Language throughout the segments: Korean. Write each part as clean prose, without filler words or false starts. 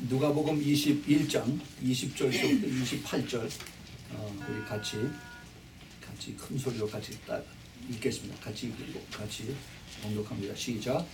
누가복음 21장 20절부터 28절 우리 같이 큰 소리로 같이 읽겠습니다. 같이 읽고 같이 봉독합니다. 시작.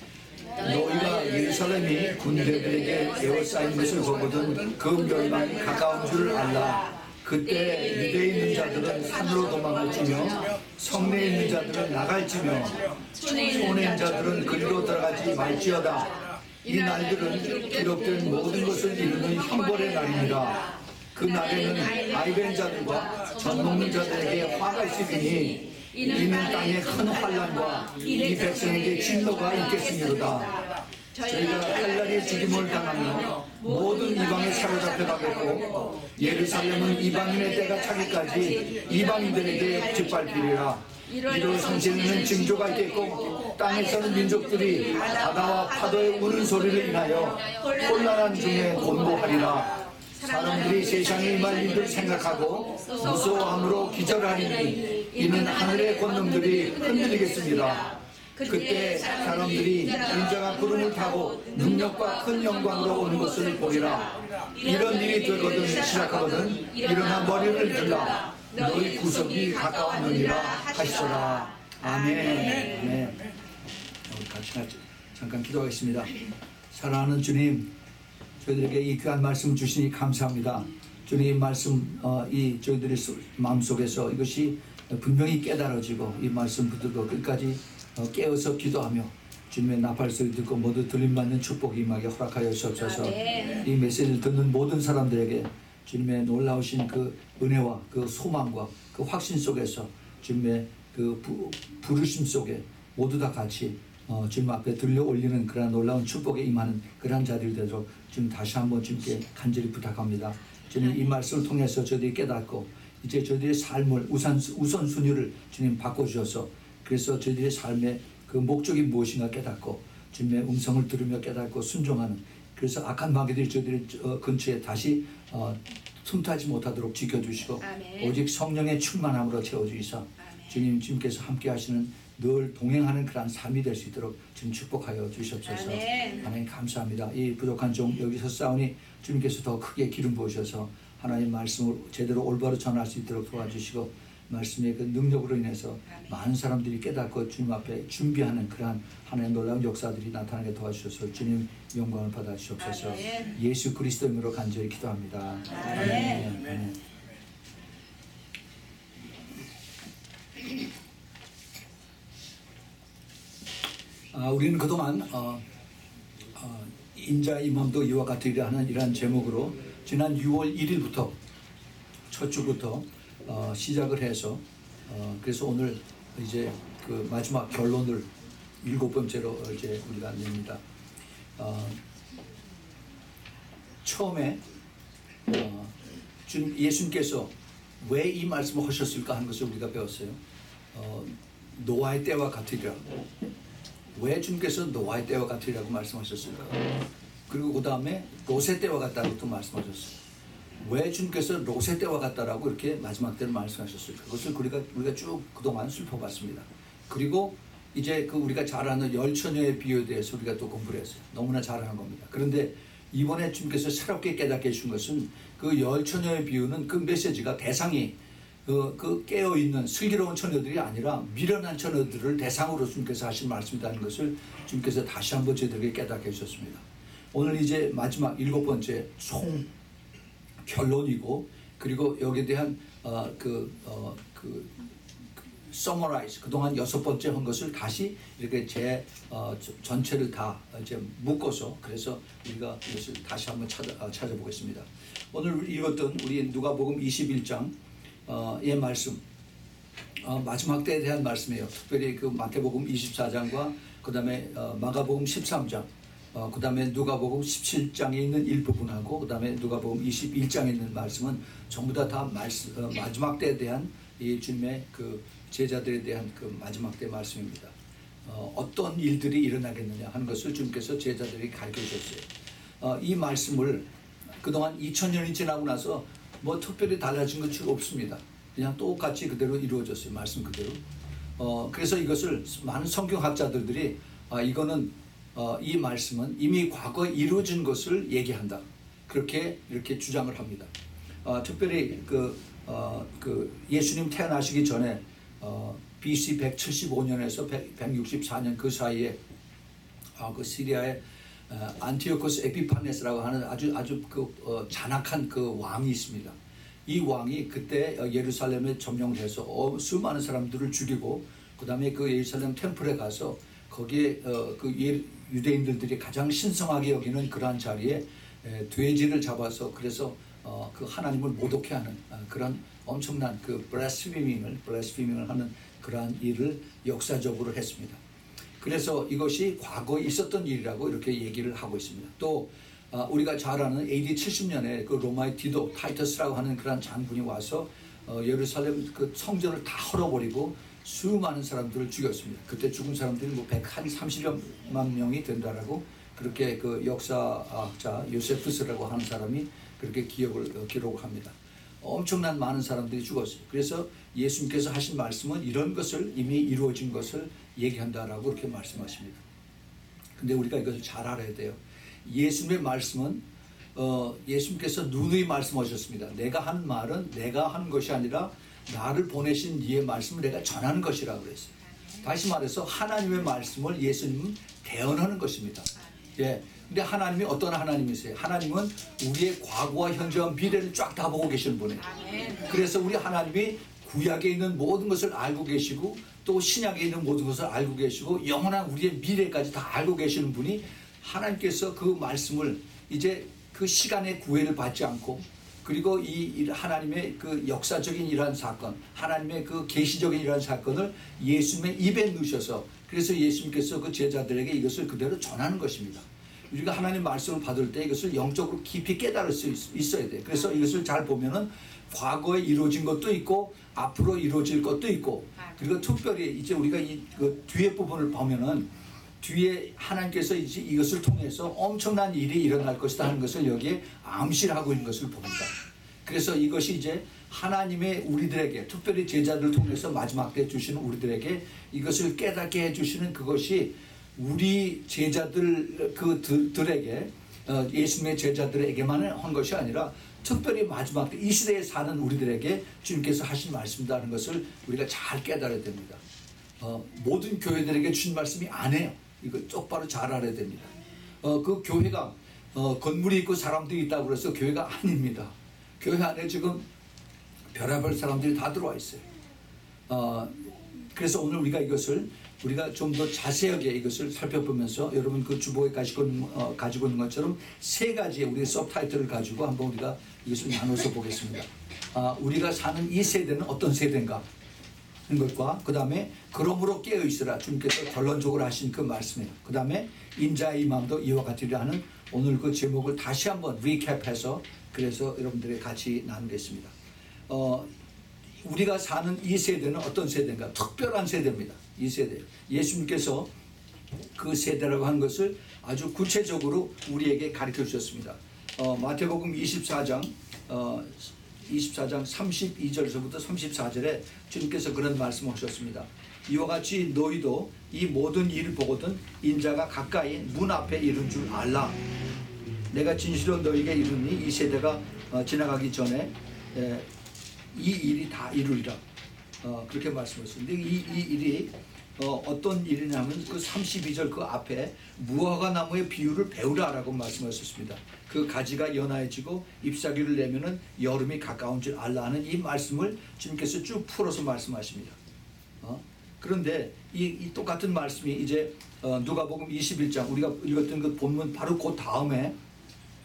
너희가 예루살렘이 군대들에게 에워싸인 것을 보거든 그 멸망이 가까운 줄 알라. 그때 유대에 있는 자들은 산으로 도망할지며 성내에 있는 자들은 나갈지며 손에 있는 자들은 그리로 들어가지 말지어다. 이 날들은 기록된 모든 것을 이루는 형벌의 날입니다. 그 날에는 아이벤 자들과 젖 먹는 자들에게 화가 있으니 이는 땅에 큰 환난과 이 백성에게 진노가 있겠습니다. 저희가 칼날의 죽임을 당하며 모든 이방에 사로잡혀 가겠고 예루살렘은 이방인의 때가 차기까지 이방인들에게 짓밟히리라. 이로 성실에는 징조가 있겠고 땅에서는 민족들이 바다와 파도의 우는 소리를 인하여 혼란한 중에 곤고하리라. 사람들이 세상에 임할 일을 생각하고 무서워함으로 기절하리니 이는 하늘의 권능들이 흔들리겠습니다. 그때 사람들이 인자가 구름을 타고 능력과 큰 영광으로 오는 것을 보리라. 이런 일이 되거든 시작하거든 일어나 머리를 들라. 너희 구속이 가까웠느니라 하시더라. 아멘. 네. 우리 같이 잠깐 기도하겠습니다. 사랑하는 주님, 저희들에게 이 귀한 말씀 주시니 감사합니다. 주님 말씀 이 저희들의 마음속에서 이것이 분명히 깨달아지고 이 말씀 붙들고 끝까지 깨어서 기도하며 주님의 나팔소리 듣고 모두 들림받는 축복이 임하게 허락하여 주옵소서. 이 메시지를 듣는 모든 사람들에게 주님의 놀라우신 그 은혜와 그 소망과 그 확신 속에서 주님의 그 부르심 속에 모두 다 같이 주님 앞에 들려 올리는 그러한 놀라운 축복에 임하는 그러한 자들이 되도록 주님 다시 한번 주님께 간절히 부탁합니다. 주님 이 말씀을 통해서 저희들이 깨닫고 이제 저희들의 삶을 우선순위를 주님 바꿔주셔서 그래서 저희들의 삶의 그 목적이 무엇인가 깨닫고 주님의 음성을 들으며 깨닫고 순종하는 그래서 악한 마귀들이 저희들의 근처에 다시 틈타지 못하도록 지켜주시고 아멘. 오직 성령의 충만함으로 채워주시사 주님께서 함께 하시는 늘 동행하는 그러한 삶이 될 수 있도록 주님 축복하여 주시옵소서. 하나님 감사합니다. 이 부족한 종 여기서 싸우니 주님께서 더 크게 기름 부으셔서 하나님 말씀을 제대로 올바로 전할 수 있도록 도와주시고 말씀의 그 능력으로 인해서 많은 사람들이 깨닫고 주님 앞에 준비하는 그러한 하나님의 놀라운 역사들이 나타나게 도와주셔서 주님 영광을 받아 주시옵소서. 예수 그리스도 이름으로 간절히 기도합니다. 아멘. 우리는 그동안 인자 임함도 이와 같으리라 하는 이러한 제목으로 지난 6월 1일부터 첫 주부터 시작을 해서 그래서 오늘 이제 그 마지막 결론을 7번째로 이제 우리가 냅니다. 처음에 주님 예수님께서 왜 이 말씀을 하셨을까 하는 것을 우리가 배웠어요. 노아의 때와 같으리라. 왜 주님께서 노아의 때와 같으리라고 말씀하셨을까? 그리고 그 다음에 롯의 때와 같다고 또 말씀하셨어요. 왜 주님께서 롯의 때와 같다라고 이렇게 마지막 때를 말씀하셨을까? 그것을 우리가 쭉 그동안 살펴봤습니다. 그리고 이제 그 우리가 잘 아는 열 처녀의 비유에 대해서 우리가 또 공부를 했어요. 너무나 잘 아는 겁니다. 그런데 이번에 주님께서 새롭게 깨닫게 해준 것은 그 열 처녀의 비유는 그 메시지가 대상이 그 깨어있는 슬기로운 처녀들이 아니라 미련한 처녀들을 대상으로 주님께서 하신 말씀이라는 것을 주님께서 다시 한번 저희들에게 깨닫게 해주셨습니다. 오늘 이제 마지막 7번째 총 결론이고 그리고 여기에 대한 서머라이즈 그동안 6번째 한 것을 다시 이렇게 전체를 다 이제 묶어서 그래서 우리가 이것을 다시 한번 찾아보겠습니다. 오늘 읽었던 우리 누가복음 21장 의 말씀 마지막 때에 대한 말씀이에요. 특별히 그 마태복음 24장과 그 다음에 마가복음 13장 그 다음에 누가복음 17장에 있는 일부분하고 그 다음에 누가복음 21장에 있는 말씀은 전부 다 마지막 때에 대한 이 주님의 그 제자들에 대한 그 마지막 때 말씀입니다. 어떤 일들이 일어나겠느냐 하는 것을 주님께서 제자들에게 가르쳐 주셨어요. 이 말씀을 그동안 2000년이 지나고 나서 뭐 특별히 달라진 것이 없습니다. 그냥 똑같이 그대로 이루어졌어요. 말씀 그대로. 그래서 이것을 많은 성경학자들이 이거는 이 말씀은 이미 과거에 이루어진 것을 얘기한다. 그렇게 이렇게 주장을 합니다. 특별히 그 예수님 태어나시기 전에 BC 175년에서 164년 그 사이에 그 시리아의 안티오코스 에피파네스라고 하는 아주 잔악한 그 왕이 있습니다. 이 왕이 그때 예루살렘에 점령해서 수많은 사람들을 죽이고 그 다음에 그 예루살렘 템플에 가서 거기에 유대인들이 가장 신성하게 여기는 그러한 자리에 돼지를 잡아서 그래서 그 하나님을 모독해 하는 그런 엄청난 그 블래스피밍을 하는 그러한 일을 역사적으로 했습니다. 그래서 이것이 과거에 있었던 일이라고 이렇게 얘기를 하고 있습니다. 또 우리가 잘 아는 AD 70년에 그 로마의 디도 타이터스라고 하는 그런 장군이 와서 예루살렘 그 성전을 다 헐어버리고 수많은 사람들을 죽였습니다. 그때 죽은 사람들이 뭐 130만 명이 된다라고 그렇게 그 역사학자 요세푸스라고 하는 사람이 그렇게 기록을 합니다. 엄청난 많은 사람들이 죽었어요. 그래서 예수님께서 하신 말씀은 이런 것을 이미 이루어진 것을 얘기한다라고 그렇게 말씀하십니다. 근데 우리가 이것을 잘 알아야 돼요. 예수님의 말씀은 예수님께서 누누이 말씀하셨습니다. 내가 한 말은 내가 한 것이 아니라 나를 보내신 이의 말씀을 내가 전하는 것이라고 그랬어요. 다시 말해서 하나님의 말씀을 예수님은 대언하는 것입니다. 예. 근데 하나님이 어떤 하나님이세요? 하나님은 우리의 과거와 현재와 미래를 쫙 다 보고 계시는 분이에요. 그래서 우리 하나님이 구약에 있는 모든 것을 알고 계시고 또 신약에 있는 모든 것을 알고 계시고 영원한 우리의 미래까지 다 알고 계시는 분이 하나님께서 그 말씀을 이제 그 시간의 구애를 받지 않고 그리고 이 하나님의 그 역사적인 이러한 사건, 하나님의 그 계시적인 이러한 사건을 예수님의 입에 넣으셔서 그래서 예수님께서 그 제자들에게 이것을 그대로 전하는 것입니다. 우리가 하나님 말씀을 받을 때 이것을 영적으로 깊이 깨달을 수 있어야 돼요. 그래서 이것을 잘 보면은 과거에 이루어진 것도 있고 앞으로 이루어질 것도 있고 그리고 특별히 이제 우리가 그 뒤에 부분을 보면은 뒤에 하나님께서 이제 이것을 통해서 엄청난 일이 일어날 것이다 하는 것을 여기에 암시를 하고 있는 것을 봅니다. 그래서 이것이 이제 하나님의 우리들에게 특별히 제자들을 통해서 마지막 때 주시는 우리들에게 이것을 깨닫게 해주시는 그것이 우리 제자들 들에게 예수님의 제자들에게만 한 것이 아니라 특별히 마지막 때 이 시대에 사는 우리들에게 주님께서 하신 말씀이라는 것을 우리가 잘 깨달아야 됩니다. 모든 교회들에게 주신 말씀이 아니에요. 이거 똑바로 잘 알아야 됩니다. 그 교회가 건물이 있고 사람들이 있다고 그래서 교회가 아닙니다. 교회 안에 지금 별의별 사람들이 다 들어와 있어요. 그래서 오늘 우리가 좀 더 자세하게 이것을 살펴보면서 여러분 그 주보에 가지고 있는 것처럼 세 가지의 우리 서브타이틀을 가지고 한번 우리가 이것을 나눠서 보겠습니다. 우리가 사는 이 세대는 어떤 세대인가 하는 것과 그 다음에 그러므로 깨어있으라 주님께서 결론적으로 하신 그 말씀이에요. 그 다음에 인자의 마음도 이와 같으리라 하는 오늘 그 제목을 다시 한번 리캡해서 그래서 여러분들이 같이 나누겠습니다. 우리가 사는 이 세대는 어떤 세대인가? 특별한 세대입니다. 이 세대. 예수님께서 그 세대라고 하는 것을 아주 구체적으로 우리에게 가르쳐 주셨습니다. 마태복음 24장 32절에서부터 34절에 주님께서 그런 말씀을 하셨습니다. 이와 같이 너희도 이 모든 일을 보거든 인자가 가까이 문 앞에 이른 줄 알라. 내가 진실로 너희에게 이르니 이 세대가 지나가기 전에 이 일이 다 이루리라. 그렇게 말씀하셨습니다. 이 일이 어떤 일이냐면 그 32절 그 앞에 무화과 나무의 비유를 배우라라고 말씀하셨습니다. 그 가지가 연하해지고 잎사귀를 내면은 여름이 가까운 줄 알라는 이 말씀을 주님께서 쭉 풀어서 말씀하십니다. 그런데 이 똑같은 말씀이 이제 누가복음 21장 우리가 읽었던 그 본문 바로 그 다음에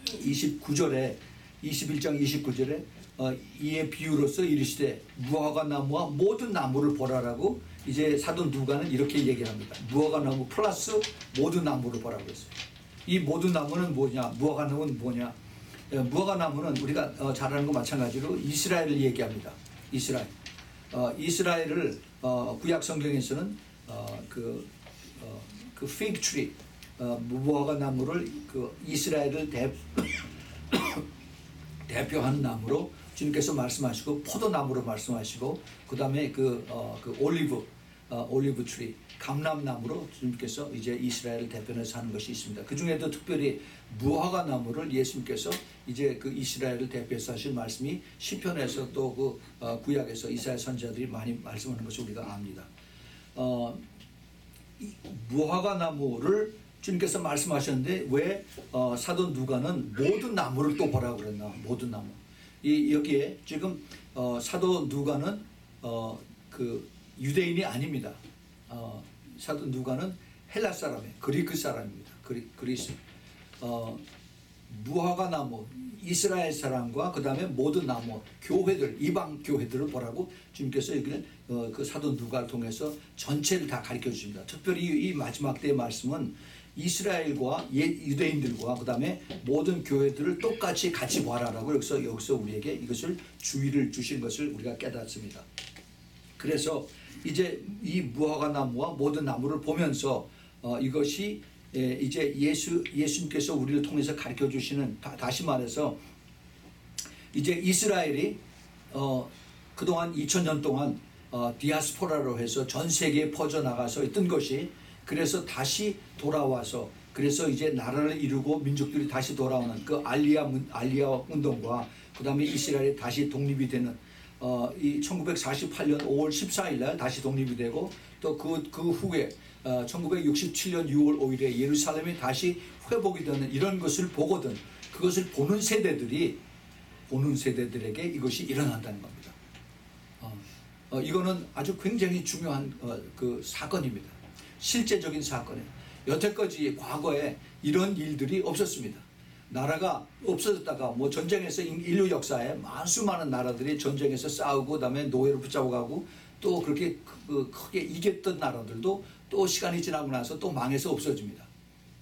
21장 29절에 이의 비유로서 이르시되 무화과 나무와 모든 나무를 보라라고 이제 사도 누가는 이렇게 얘기합니다. 무화과 나무 플러스 모든 나무를 보라고 했어요. 이 모든 나무는 뭐냐? 무화과 나무는 뭐냐? 무화과 나무는 우리가 잘 아는 것 마찬가지로 이스라엘을 얘기합니다. 이스라엘을 구약 성경에서는 그 fig tree 무화과 나무를 그 이스라엘을 대표하는 나무로 주님께서 말씀하시고 포도나무로 말씀하시고 그 다음에 그 올리브 올리브 트리, 감람나무로 주님께서 이제 이스라엘을 대표해서 하는 것이 있습니다. 그 중에도 특별히 무화과 나무를 예수님께서 이제 그 이스라엘을 대표해서 하신 말씀이 시편에서 또 그 구약에서 이사야 선지자들이 많이 말씀하는 것을 우리가 압니다. 무화과 나무를 주님께서 말씀하셨는데 왜 사도 누가는 모든 나무를 또 보라고 그랬나? 모든 나무. 여기에 지금 사도 누가는 그 유대인이 아닙니다. 사도 누가는 헬라 사람이에요. 그리스 사람입니다. 그리스. 무화과 나무, 이스라엘 사람과 그 다음에 모든 나무, 교회들, 이방 교회들을 보라고 주님께서 여기는 그 사도 누가를 통해서 전체를 다 가르쳐 주십니다. 특별히 이 마지막 때의 말씀은 이스라엘과 유대인들과 그 다음에 모든 교회들을 똑같이 같이 보아라라고 여기서 우리에게 이것을 주의를 주신 것을 우리가 깨닫습니다. 그래서 이제 이 무화과 나무와 모든 나무를 보면서 이것이 이제 예수님께서 우리를 통해서 가르쳐 주시는, 다시 말해서 이제 이스라엘이 그동안 2000년 동안 디아스포라로 해서 전 세계에 퍼져나가서 있던 것이, 그래서 다시 돌아와서 그래서 이제 나라를 이루고 민족들이 다시 돌아오는 그 알리아 운동과 그 다음에 이스라엘이 다시 독립이 되는 이 1948년 5월 14일 날 다시 독립이 되고 또 그 후에 1967년 6월 5일에 예루살렘이 다시 회복이 되는 이런 것을 보거든 그것을 보는 세대들에게 이것이 일어난다는 겁니다. 이거는 아주 굉장히 중요한 그 사건입니다. 실제적인 사건이에요. 여태까지 과거에 이런 일들이 없었습니다. 나라가 없어졌다가 뭐 전쟁에서 인류 역사에 수많은 나라들이 전쟁에서 싸우고 그다음에 노예를 붙잡고 가고 또 그렇게 크게 이겼던 나라들도 또 시간이 지나고 나서 또 망해서 없어집니다.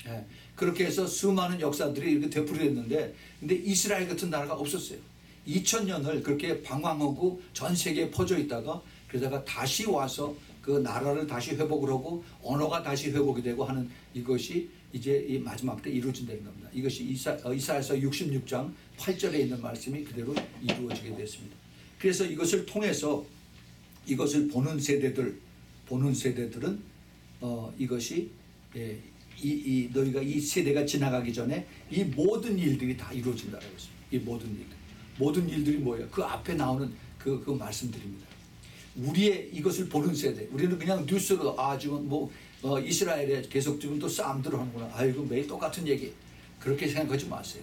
예, 그렇게 해서 수많은 역사들이 이렇게 되풀이됐는데 근데 이스라엘 같은 나라가 없었어요. 2000년을 그렇게 방황하고 전 세계에 퍼져 있다가 그러다가 다시 와서 그 나라를 다시 회복을 하고 언어가 다시 회복이 되고 하는 이것이 이제 이 마지막 때 이루어진다는 겁니다. 이것이 이사야서 66장 8절에 있는 말씀이 그대로 이루어지게 됐습니다. 그래서 이것을 통해서 이것을 보는 세대들은 이것이 너희가 이 세대가 지나가기 전에 이 모든 일들이 다 이루어진다고 했습니다. 이 모든 일들이 뭐예요? 그 앞에 나오는 그 말씀들입니다. 우리의 이것을 보는 세대, 우리는 그냥 뉴스로 지금 뭐 이스라엘에 계속 지금 또 싸움들을 하는구나. 아이고 매일 똑같은 얘기. 그렇게 생각하지 마세요.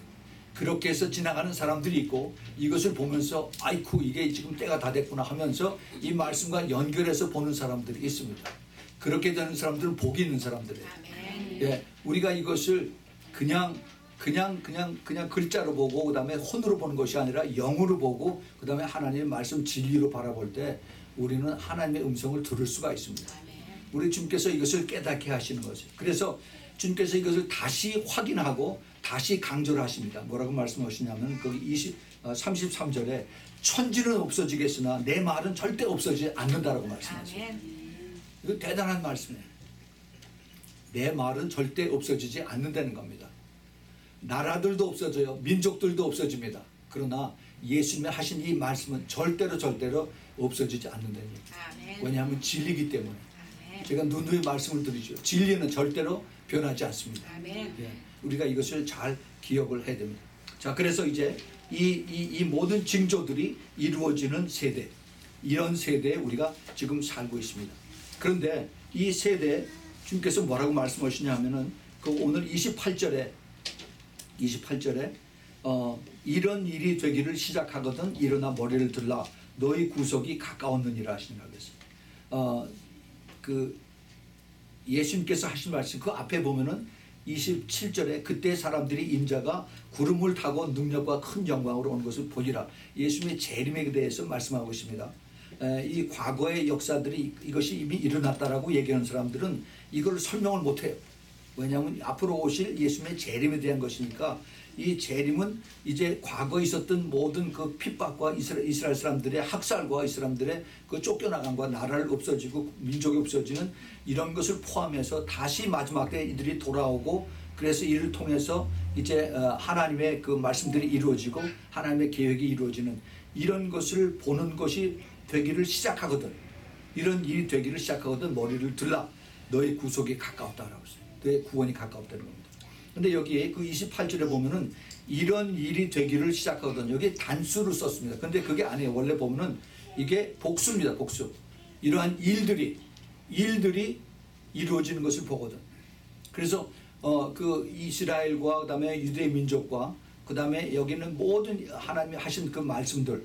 그렇게 해서 지나가는 사람들이 있고 이것을 보면서 아이쿠 이게 지금 때가 다 됐구나 하면서 이 말씀과 연결해서 보는 사람들이 있습니다. 그렇게 되는 사람들은 복이 있는 사람들이에요. 예, 우리가 이것을 그냥 글자로 보고 그다음에 혼으로 보는 것이 아니라 영으로 보고 그다음에 하나님의 말씀 진리로 바라볼 때 우리는 하나님의 음성을 들을 수가 있습니다. 우리 주님께서 이것을 깨닫게 하시는 거죠. 그래서 주님께서 이것을 다시 확인하고 다시 강조를 하십니다. 뭐라고 말씀하시냐면 거기 33절에 천지는 없어지겠으나 내 말은 절대 없어지지 않는다라고 말씀하세요. 이거 대단한 말씀이에요. 내 말은 절대 없어지지 않는다는 겁니다. 나라들도 없어져요. 민족들도 없어집니다. 그러나 예수님이 하신 이 말씀은 절대로 없어지지 않는다는 얘기입니다. 왜냐하면 진리이기 때문에. 제가 누누이 말씀을 드리죠. 진리는 절대로 변하지 않습니다. 예, 우리가 이것을 잘 기억을 해야 됩니다. 자, 그래서 이제 이 모든 징조들이 이루어지는 세대, 이런 세대에 우리가 지금 살고 있습니다. 그런데 이 세대에 주님께서 뭐라고 말씀하시냐 하면은 그 오늘 28절에 이런 일이 되기를 시작하거든 일어나 머리를 들라 너희 구속이 가까웠느니라 하시니라 그랬어요. 그 예수님께서 하신 말씀 그 앞에 보면은 27절에 그때 사람들이 인자가 구름을 타고 능력과 큰 영광으로 오는 것을 보리라. 예수님의 재림에 대해서 말씀하고 있습니다. 이 과거의 역사들이 이것이 이미 일어났다라고 얘기하는 사람들은 이걸 설명을 못해요. 왜냐하면 앞으로 오실 예수님의 재림에 대한 것이니까 이 재림은 이제 과거에 있었던 모든 그 핍박과 이스라엘 사람들의 학살과 이 사람들의 그 쫓겨나간과 나라를 없어지고 민족이 없어지는 이런 것을 포함해서 다시 마지막 때 이들이 돌아오고 그래서 이를 통해서 이제 하나님의 그 말씀들이 이루어지고 하나님의 계획이 이루어지는 이런 것을 보는 것이 되기를 시작하거든. 이런 일이 되기를 시작하거든 머리를 들라. 너의 구속이 가까웠다라고 했어요. 너의 구원이 가까웠다는 겁니다. 근데 여기에 그 28절에 보면은 이런 일이 되기를 시작하거든. 여기 단수를 썼습니다. 근데 그게 아니에요. 원래 보면은 이게 복수입니다. 복수. 이러한 일들이 이루어지는 것을 보거든. 그래서 그 이스라엘과 그다음에 유대 민족과 그다음에 여기는 모든 하나님이 하신 그 말씀들,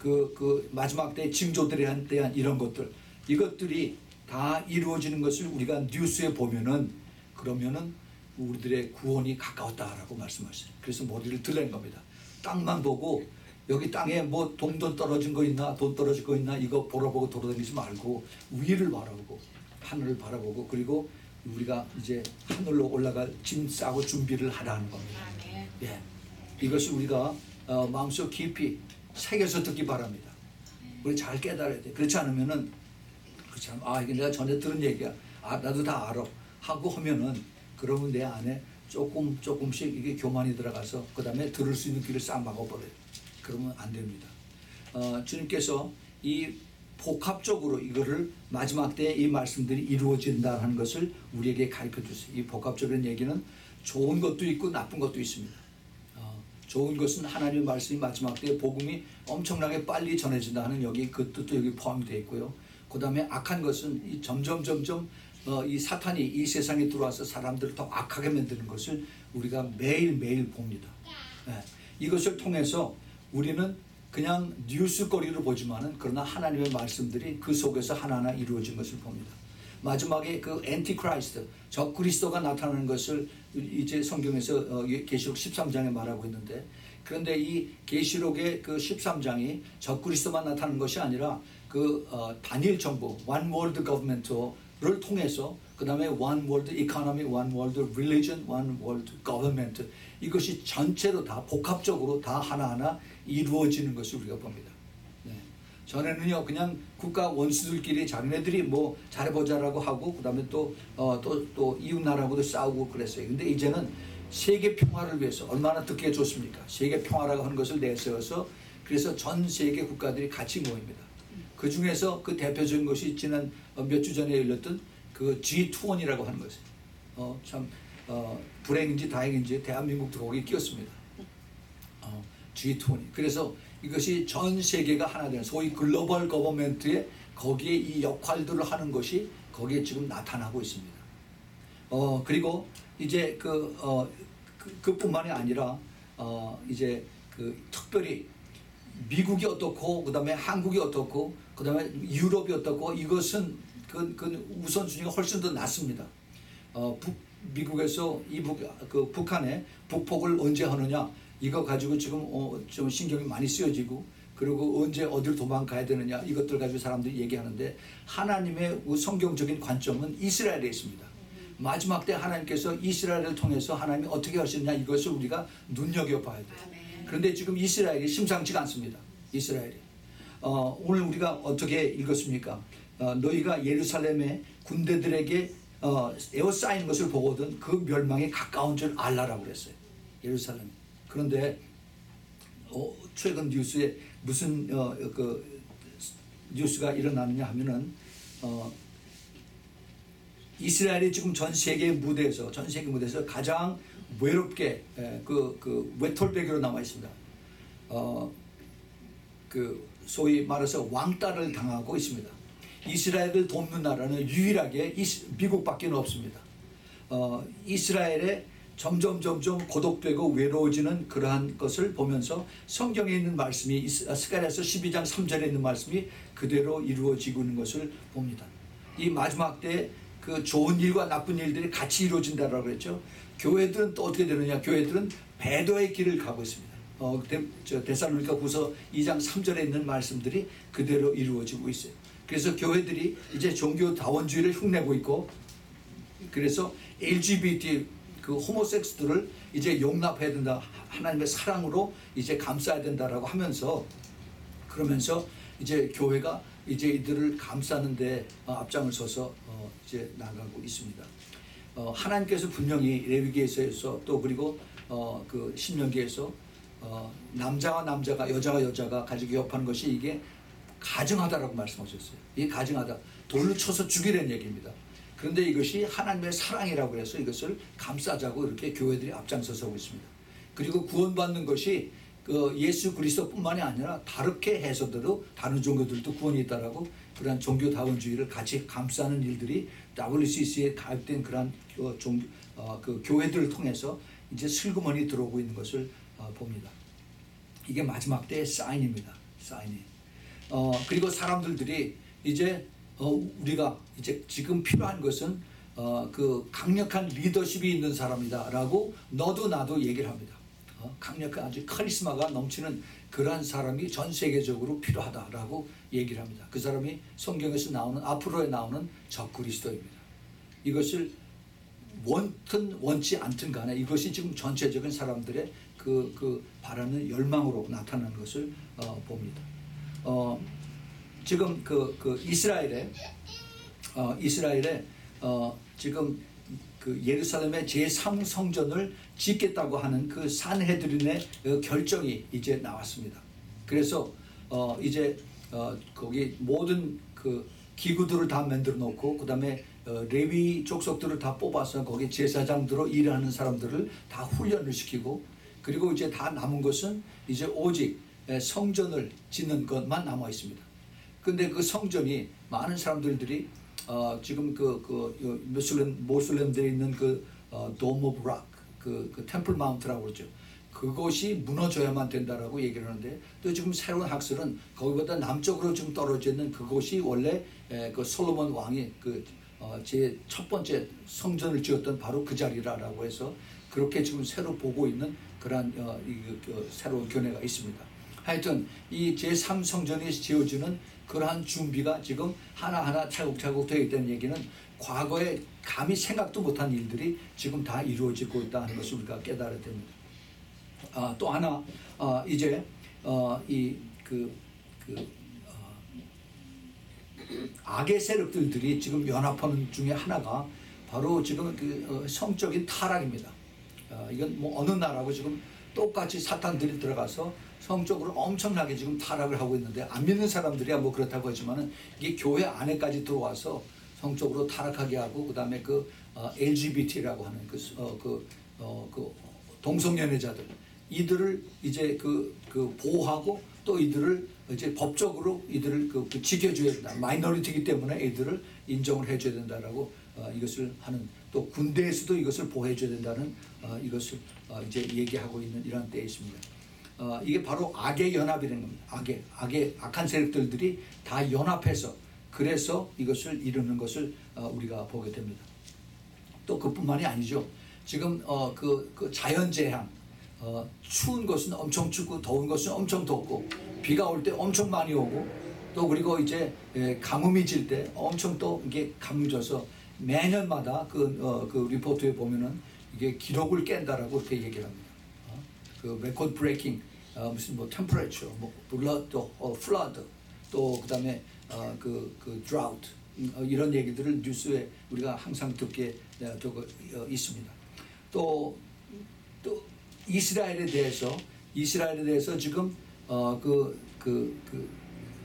그 마지막 때의 징조들에 대한 이런 것들, 이것들이 다 이루어지는 것을 우리가 뉴스에 보면은 그러면은 우리들의 구원이 가까웠다라고 말씀하시죠. 그래서 머리를 들라는 겁니다. 땅만 보고 여기 땅에 뭐 돈 떨어진 거 있나, 돈 떨어진 거 있나 이거 보러보고 돌아다니지 말고 위를 바라보고 하늘을 바라보고 그리고 우리가 이제 하늘로 올라갈 짐 싸고 준비를 하라는 겁니다. 예, 이것이 우리가 마음속 깊이 새겨서 듣기 바랍니다. 우리 잘 깨달아야 돼. 그렇지 않으면은 이게 내가 전에 들은 얘기야. 나도 다 알아. 하고 하면은 그러면 내 안에 조금씩 이게 교만이 들어가서 그 다음에 들을 수 있는 길을 싹 막아버려요. 그러면 안 됩니다. 주님께서 이 복합적으로 이거를 마지막 때에 이 말씀들이 이루어진다는 것을 우리에게 가르쳐 주세요. 이 복합적인 얘기는 좋은 것도 있고 나쁜 것도 있습니다. 좋은 것은 하나님의 말씀이 마지막 때에 복음이 엄청나게 빨리 전해진다는 여기 그 뜻도 여기 포함이 되어 있고요. 그 다음에 악한 것은 이 점점 이 사탄이 이 세상에 들어와서 사람들을 더 악하게 만드는 것을 우리가 매일매일 봅니다. 네. 이것을 통해서 우리는 그냥 뉴스거리로 보지만은 그러나 하나님의 말씀들이 그 속에서 하나하나 이루어진 것을 봅니다. 마지막에 그 엔티크라이스트, 적그리스도가 나타나는 것을 이제 성경에서 계시록 13장에 말하고 있는데, 그런데 이 계시록의 그 13장이 적그리스도만 나타나는 것이 아니라 그 단일 정부, One World Government를 통해서 그 다음에 One World Economy, One World Religion, One World Government, 이것이 전체로 다 복합적으로 다 하나하나 이루어지는 것을 우리가 봅니다. 네. 전에는요 그냥 국가 원수들끼리 자기네들이 뭐 잘해보자라고 하고 그 다음에 또 이웃나라하고도 싸우고 그랬어요. 근데 이제는 세계 평화를 위해서 얼마나 듣기에 좋습니까? 세계 평화라고 하는 것을 내세워서 그래서 전 세계 국가들이 같이 모입니다. 그 중에서 그 대표적인 것이 지난 몇 주 전에 열렸던 그 G20이라고 하는 것이에요. 참 불행인지 다행인지 대한민국도 거기에 끼었습니다. G20. 그래서 이것이 전 세계가 하나 되는 소위 글로벌 거버먼트의 거기에 이 역할들을 하는 것이 거기에 지금 나타나고 있습니다. 그리고 이제 그뿐만이 아니라 이제 특별히 미국이 어떻고 그다음에 한국이 어떻고 그다음에 유럽이 어떻고 이것은 그 우선순위가 훨씬 더 낮습니다. 미국에서 북한에 북폭을 언제 하느냐 이거 가지고 지금 좀 신경이 많이 쓰여지고 그리고 언제 어디로 도망가야 되느냐 이것들 가지고 사람들이 얘기하는데 하나님의 성경적인 관점은 이스라엘에 있습니다. 마지막 때 하나님께서 이스라엘을 통해서 하나님이 어떻게 하시느냐 이것을 우리가 눈여겨봐야 돼요. 그런데 지금 이스라엘이 심상치가 않습니다. 이스라엘이. 오늘 우리가 어떻게 읽었습니까? 너희가 예루살렘의 군대들에게 에워싸이는 것을 보거든 그 멸망에 가까운 줄 알라라고 그랬어요. 예루살렘. 그런데 최근 뉴스에 무슨 뉴스가 일어나느냐 하면은 이스라엘이 지금 전 세계 무대에서 가장 외롭게 외톨배기로 남아 있습니다. 소위 말해서 왕따를 당하고 있습니다. 이스라엘을 돕는 나라는 유일하게 미국밖에 없습니다. 이스라엘에 점점 고독되고 외로워지는 그러한 것을 보면서 성경에 있는 말씀이 스가랴서 12장 3절에 있는 말씀이 그대로 이루어지고 있는 것을 봅니다. 이 마지막 때 그 좋은 일과 나쁜 일들이 같이 이루어진다라고 그랬죠. 교회들은 또 어떻게 되느냐? 교회들은 배도의 길을 가고 있습니다. 데살로니가후서 2장 3절에 있는 말씀들이 그대로 이루어지고 있어요. 그래서 교회들이 이제 종교다원주의를 흉내고 있고 그래서 LGBT 호모섹스들을 이제 용납해야 된다. 하나님의 사랑으로 이제 감싸야 된다라고 하면서 그러면서 이제 교회가 이제 이들을 감싸는데 앞장을 서서 이제 나가고 있습니다. 하나님께서 분명히 레위기에서 또 그리고 그 신명기에서 남자가 여자가 가지고 협하는 것이 이게 가증하다라고 말씀하셨어요. 이 가증하다, 돌로 쳐서 죽이라는 얘기입니다. 그런데 이것이 하나님의 사랑이라고 해서 이것을 감싸자고 이렇게 교회들이 앞장서서고 있습니다. 그리고 구원받는 것이 그 예수 그리스도뿐만이 아니라 다르게 해서도 다른 종교들도 구원이 있다라고 그러한 종교다원주의를 같이 감싸는 일들이 WCC에 가입된 그러한 그 교회들을 통해서 이제 슬그머니 들어오고 있는 것을 봅니다. 이게 마지막 때의 사인입니다. 사인이. 그리고 사람들이 이제 우리가 이제 지금 필요한 것은 그 강력한 리더십이 있는 사람이다라고 너도 나도 얘기를 합니다. 강력한 아주 카리스마가 넘치는 그러한 사람이 전 세계적으로 필요하다라고 얘기를 합니다. 그 사람이 성경에서 나오는 앞으로에 나오는 적그리스도입니다. 이것을 원든 원치 않든 간에 이것이 지금 전체적인 사람들의 그 바라는 열망으로 나타나는 것을 봅니다. 지금 그 이스라엘에 지금 그 예루살렘의 제3성전을 짓겠다고 하는 그 산헤드린의 결정이 이제 나왔습니다. 그래서 이제 거기 모든 그 기구들을 다 만들어 놓고 그다음에 레위 족속들을 다 뽑아서 거기 제사장들로 일하는 사람들을 다 훈련을 시키고 그리고 이제 다 남은 것은 이제 오직 성전을 짓는 것만 남아 있습니다. 근데 그 성전이 많은 사람들이 지금 모슬렘들에 있는 그 Dome of Rock, 그 템플 마운트라고 그러죠. 그것이 무너져야만 된다라고 얘기를 하는데 또 지금 새로운 학설은 거기보다 남쪽으로 좀 떨어져 있는 그곳이 원래 그 솔로몬 왕이 제 첫 번째 성전을 지었던 바로 그 자리라고 해서 그렇게 지금 새로 보고 있는 그러한 새로운 견해가 있습니다. 하여튼 이 제3성전이 지어지는 그러한 준비가 지금 하나하나 차곡차곡 되어 있다는 얘기는 과거에 감히 생각도 못한 일들이 지금 다 이루어지고 있다는 것을 우리가 깨달아야 됩니다. 또 하나 이제 악의 세력들이 지금 연합하는 중에 하나가 바로 지금 성적인 타락입니다. 이건 뭐 어느 나라고 지금 똑같이 사탄들이 들어가서 성적으로 엄청나게 지금 타락을 하고 있는데 안 믿는 사람들이야 뭐 그렇다고 하지만은 이게 교회 안에까지 들어와서 성적으로 타락하게 하고 그다음에 LGBT라고 하는 그 동성연애자들 이들을 이제 보호하고 또 이들을 이제 법적으로 이들을 지켜줘야 된다. 마이너리티이기 때문에 이들을 인정을 해줘야 된다라고 이것을 하는 또 군대에서도 이것을 보호해줘야 된다는 이것을 이제 얘기하고 있는 이런 때에 있습니다. 이게 바로 악의 연합이라는 겁니다. 악한 세력들이 다 연합해서 그래서 이것을 이루는 것을 우리가 보게 됩니다. 또 그뿐만이 아니죠. 지금 그 자연재앙, 추운 것은 엄청 춥고 더운 것은 엄청 덥고 비가 올 때 엄청 많이 오고 또 그리고 이제 가뭄이 질 때 엄청 또 이게 가뭄 져서 매년마다 그 리포트에 보면은 이게 기록을 깬다라고 이렇게 얘기를 합니다. 그 레코드 브레이킹 무슨 뭐 템퍼레처, 뭐 블러드, 플러드, 또 그다음에 그 드라우트 이런 얘기들을 뉴스에 우리가 항상 듣게 되고 있습니다. 또 이스라엘에 대해서 지금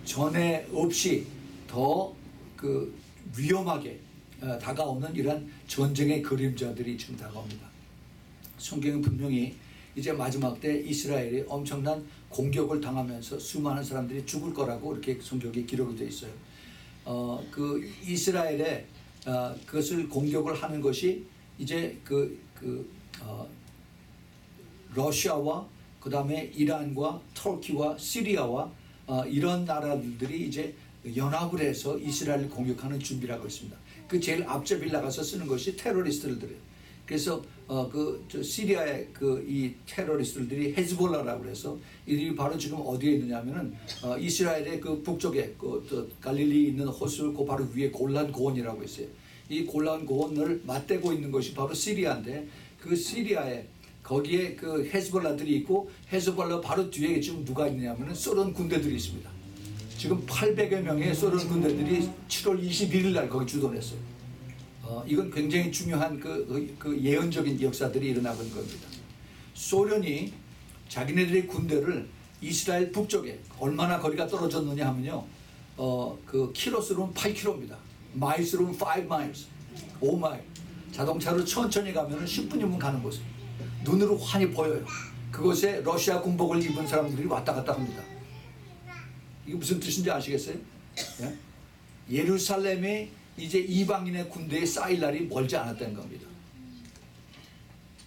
전에 없이 더 위험하게 다가오는 이러한 전쟁의 그림자들이 지금 다가옵니다. 성경은 분명히 이제 마지막 때 이스라엘이 엄청난 공격을 당하면서 수많은 사람들이 죽을 거라고 이렇게 성경에 기록이 되어 있어요. 이스라엘에 그것을 공격을 하는 것이 이제 러시아와 그 다음에 이란과 터키와 시리아와 이런 나라들이 이제 연합을 해서 이스라엘을 공격하는 준비라고 있습니다. 그 제일 앞잡이를 나가서 쓰는 것이 테러리스트들이에요. 그래서 시리아의 이 테러리스트들이 헤즈볼라라고 해서 이들이 바로 지금 어디에 있느냐면은 이스라엘의 그 북쪽에 갈릴리 있는 호수 그 바로 위에 골란 고원이라고 있어요. 이 골란 고원을 맞대고 있는 것이 바로 시리아인데 그 시리아에 거기에 그 헤즈볼라들이 있고 헤즈볼라 바로 뒤에 지금 누가 있느냐면은 소련 군대들이 있습니다. 지금 800여 명의 소련 군대들이 7월 21일 날 거기 주둔했어요. 이건 굉장히 중요한 그 예언적인 역사들이 일어나고 있는 겁니다. 소련이 자기네들의 군대를 이스라엘 북쪽에 얼마나 거리가 떨어졌느냐 하면요. 그 키로수로는 8km입니다. 마일스로는 5 miles, 5마일. 자동차로 천천히 가면은 10분이면 가는 곳. 눈으로 환히 보여요. 그곳에 러시아 군복을 입은 사람들이 왔다 갔다 합니다. 이게 무슨 뜻인지 아시겠어요? 예? 예루살렘에 이제 이방인의 군대에 쌓일 날이 멀지 않았다는 겁니다.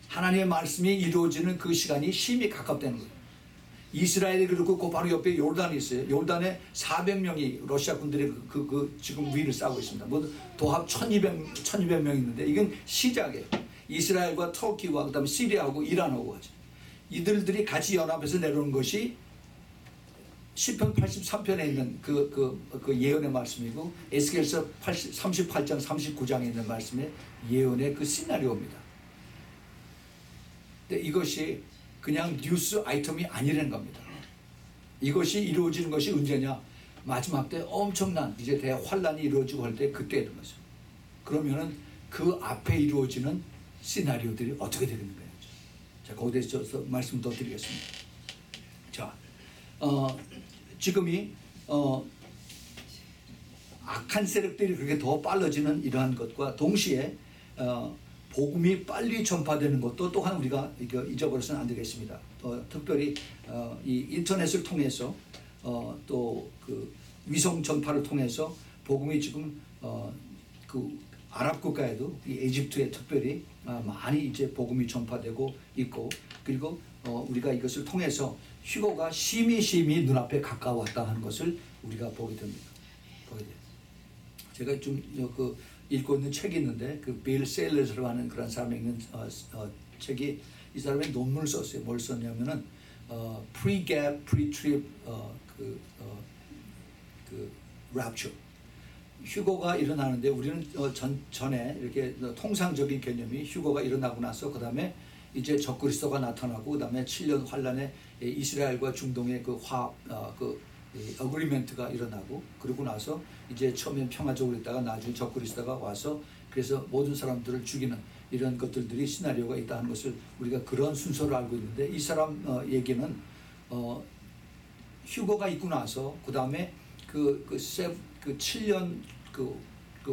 하나님의 말씀이 이루어지는 그 시간이 심히 가깝다는 거예요. 이스라엘이 그렇고 그 바로 옆에 요르단이 있어요. 요르단에 400명이 러시아 군들이 지금 위를 싸고 있습니다. 뭐 도합 1200명 있는데 이건 시작이에요. 이스라엘과 터키와 그다음에 시리아하고 이란하고 하죠. 이들들이 같이 연합해서 내려오는 것이 시편 83편에 있는 그 예언의 말씀이고 에스겔서 38장 39장에 있는 말씀의 예언의 그 시나리오입니다. 근데 이것이 그냥 뉴스 아이템이 아니라는 겁니다. 이것이 이루어지는 것이 언제냐? 마지막 때 엄청난 이제 대환란이 이루어지고 할 때 그때 이런 거죠. 그러면은 그 앞에 이루어지는 시나리오들이 어떻게 되는 거예요? 자, 거기에 대해서 말씀 더 드리겠습니다. 자, 지금이 악한 세력들이 그렇게 더 빨라지는 이러한 것과 동시에 복음이 빨리 전파되는 것도 또한 우리가 잊어버려서는 안 되겠습니다. 특별히 이 인터넷을 통해서 또 그 위성 전파를 통해서 복음이 지금 그 아랍 국가에도 이 이집트에 특별히 많이 이제 복음이 전파되고 있고, 그리고 우리가 이것을 통해서 휴거가 심히 눈앞에 가까웠다 하는 것을 우리가 보게 됩니다. 제가 좀 읽고 있는 책이 있는데 그 빌 세일러스라고 하는 그런 사람이 있는 책이, 이 사람이 논문을 썼어요. 뭘 썼냐면은 pre-gap, pre-trib rapture. 휴거가 일어나는데 우리는 전에 이렇게 통상적인 개념이 휴거가 일어나고 나서 그 다음에 이제 적그리스도가 나타나고 그 다음에 7년 환란에 이스라엘과 중동의 그 어그리먼트가 일어나고, 그러고 나서 이제 처음엔 평화적으로 있다가 나중에 적그리스도가 와서 그래서 모든 사람들을 죽이는 이런 것들이 시나리오가 있다는 것을 우리가 그런 순서를 알고 있는데, 이 사람 얘기는 휴거가 있고 나서 그 다음에 그 7년 그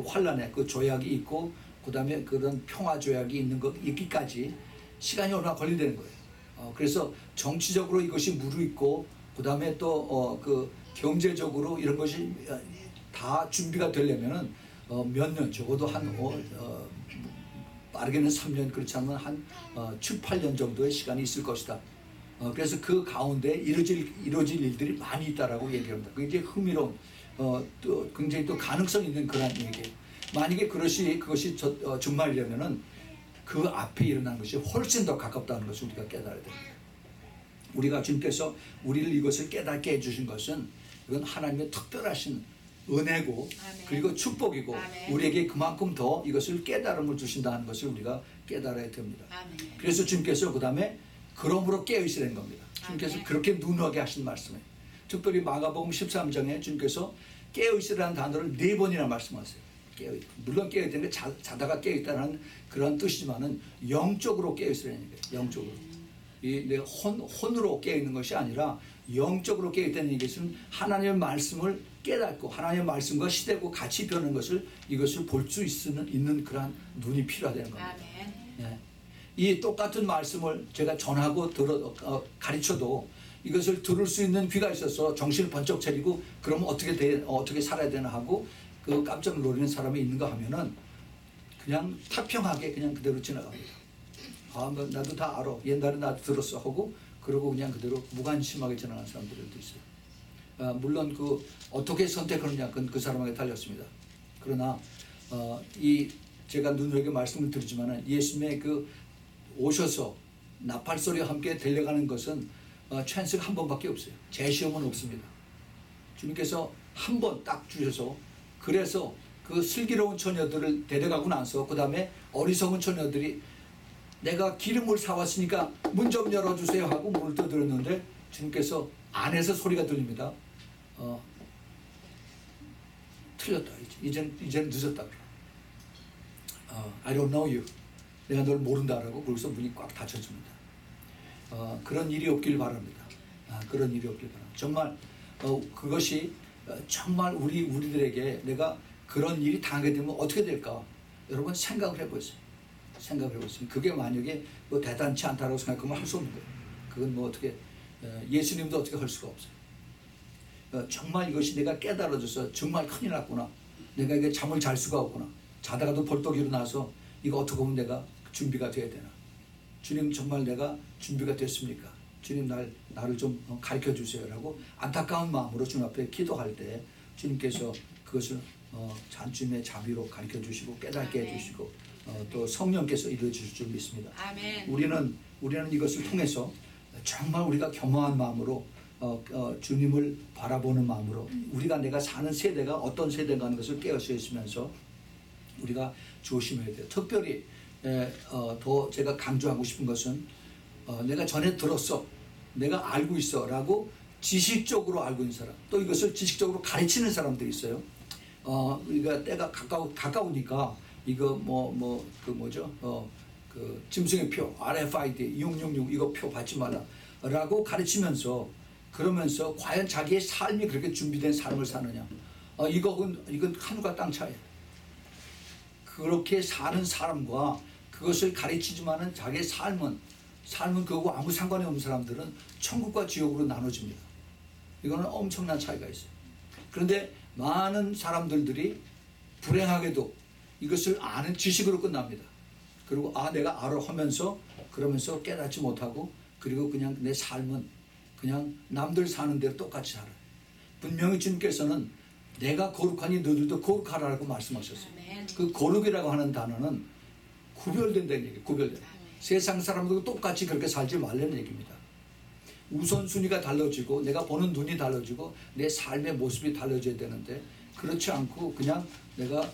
환란의 그 조약이 있고 그 다음에 그런 평화 조약이 있기까지 시간이 얼마나 걸린다는 거예요. 그래서 정치적으로 이것이 무르익고 그 다음에 또 그 경제적으로 이런 것이 다 준비가 되려면은 몇 년, 적어도 빠르게는 3년, 그렇지 않으면 한 7, 8년 정도의 시간이 있을 것이다. 그래서 그 가운데 이루어질 일들이 많이 있다라고 얘기합니다. 굉장히 흥미로운 또 굉장히 또 가능성 있는 그런 얘기예요. 만약에 그것이 정말이라면은 그 앞에 일어난 것이 훨씬 더 가깝다는 것을 우리가 깨달아야 됩니다. 우리가 주님께서 우리를 이것을 깨닫게 해주신 것은 이건 하나님의 특별하신 은혜고, 아멘. 그리고 축복이고, 아멘. 우리에게 그만큼 더 이것을 깨달음을 주신다는 것을 우리가 깨달아야 됩니다. 아멘. 그래서 주님께서 그 다음에 그러므로 깨어있으라는 겁니다. 주님께서 아멘. 그렇게 눈하게 하신 말씀이에요. 특별히 마가복음 13장에 주님께서 깨어있으라는 단어를 4번이나 말씀하세요. 물론 깨어있다는 게 자다가 깨어있다는 그런 뜻이지만은 영적으로 깨어있으라는 얘기예요. 영적으로. 내 혼으로 깨어있는 것이 아니라 영적으로 깨어있다는 얘기는 하나님의 말씀을 깨닫고 하나님의 말씀과 시대고 같이 변하는 것을, 이것을 볼 수 있는 그러한 눈이 필요하다는 겁니다. 네. 이 똑같은 말씀을 제가 전하고 가르쳐도 이것을 들을 수 있는 귀가 있어서 정신을 번쩍 차리고 그러면 어떻게 살아야 되나 하고 그 깜짝 놀라는 사람이 있는가 하면은 그냥 타평하게 그냥 그대로 지나갑니다. 나도 다 알아. 옛날에 나도 들었어 하고 그러고 그냥 그대로 무관심하게 지나가는 사람들도 있어요. 물론 어떻게 선택하느냐 그건 그 사람에게 달렸습니다. 그러나 제가 눈으로 말씀을 드리지만은 예수님의 오셔서 나팔 소리와 함께 달려가는 것은 찬스가 한 번밖에 없어요. 재시험은 없습니다. 주님께서 한 번 딱 주셔서, 그래서 그 슬기로운 처녀들을 데려가고 나서 그 다음에 어리석은 처녀들이 내가 기름을 사왔으니까 문 좀 열어주세요 하고 문을 두드렸는데 주님께서 안에서 소리가 들립니다. 틀렸다. 이제는 늦었다. I don't know you. 내가 널 모른다라고 거기서 문이 꽉 닫혀집니다. 그런 일이 없길 바랍니다. 그런 일이 없길 바랍니다. 정말 그것이 정말 우리들에게 내가 그런 일이 당하게 되면 어떻게 될까? 여러분 생각을 해보세요. 생각을 해보세요. 그게 만약에 뭐 대단치 않다고 생각하면 할 수 없는 거예요. 그건 뭐 어떻게 예수님도 어떻게 할 수가 없어요. 정말 이것이 내가 깨달아져서 정말 큰일 났구나. 내가 이게 잠을 잘 수가 없구나. 자다가도 벌떡 일어나서 이거 어떻게 하면 내가 준비가 돼야 되나. 주님 정말 내가 준비가 됐습니까? 주님 나를 좀 가르쳐 주세요라고 안타까운 마음으로 주님 앞에 기도할 때 주님께서 그것을 주님의 자비로 가르쳐 주시고 깨닫게 해주시고 또 성령께서 이루어 주실 줄 믿습니다. 아멘. 우리는 이것을 통해서 정말 우리가 겸허한 마음으로 주님을 바라보는 마음으로 우리가 내가 사는 세대가 어떤 세대가 하는 것을 깨어서 있으면서 우리가 조심해야 돼요. 특별히 더 제가 강조하고 싶은 것은 내가 전에 들었어, 내가 알고 있어 라고 지식적으로 알고 있는 사람, 또 이것을 지식적으로 가르치는 사람들이 있어요. 우리가 때가 가까우니까 이거 그 뭐죠? 그 짐승의 표 RFID 666 이거 표 받지 마라 라고 가르치면서 그러면서 과연 자기의 삶이 그렇게 준비된 삶을 사느냐? 이건 하늘과 땅 차이예요. 그렇게 사는 사람과 그것을 가르치지만은 자기의 삶은 그거하고 아무 상관이 없는 사람들은 천국과 지옥으로 나눠집니다. 이거는 엄청난 차이가 있어요. 그런데 많은 사람들이 불행하게도 이것을 아는 지식으로 끝납니다. 그리고 내가 알아 하면서 그러면서 깨닫지 못하고 그리고 그냥 내 삶은 그냥 남들 사는 대로 똑같이 살아요. 분명히 주님께서는 내가 거룩하니 너희들도 거룩하라고 말씀하셨어요. 아멘. 그 거룩이라고 하는 단어는 구별된다는 얘기예요. 구별된. 세상 사람들도 똑같이 그렇게 살지 말라는 얘기입니다. 우선순위가 달라지고 내가 보는 눈이 달라지고 내 삶의 모습이 달라져야 되는데 그렇지 않고 그냥 내가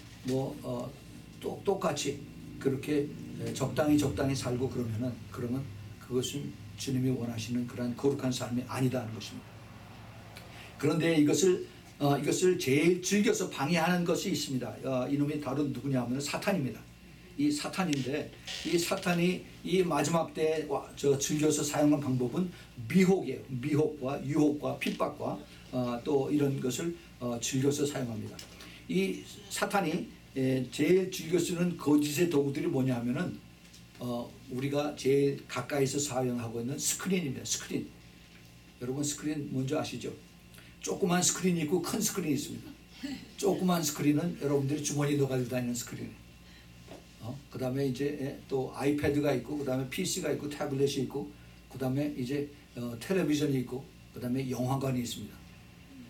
똑같이 그렇게 적당히 살고 그러면 그것은 주님이 원하시는 그런 거룩한 삶이 아니다는 것입니다. 그런데 이것을 제일 즐겨서 방해하는 것이 있습니다. 이놈이 다른 누구냐면 사탄입니다. 이 사탄인데 이 사탄이 이 마지막 때 즐겨서 사용하는 방법은 미혹이에요. 미혹과 유혹과 핍박과 또 이런 것을 즐겨서 사용합니다. 이 사탄이 제일 즐겨 쓰는 거짓의 도구들이 뭐냐 하면은 우리가 제일 가까이서 사용하고 있는 스크린입니다. 스크린. 여러분 스크린 뭔지 아시죠? 조그만 스크린이 있고 큰 스크린이 있습니다. 조그만 스크린은 여러분들이 주머니에 넣어가지고 다니는 스크린. 그 다음에 이제 또 아이패드가 있고, 그 다음에 PC가 있고, 태블릿이 있고, 그 다음에 이제 텔레비전이 있고, 그 다음에 영화관이 있습니다.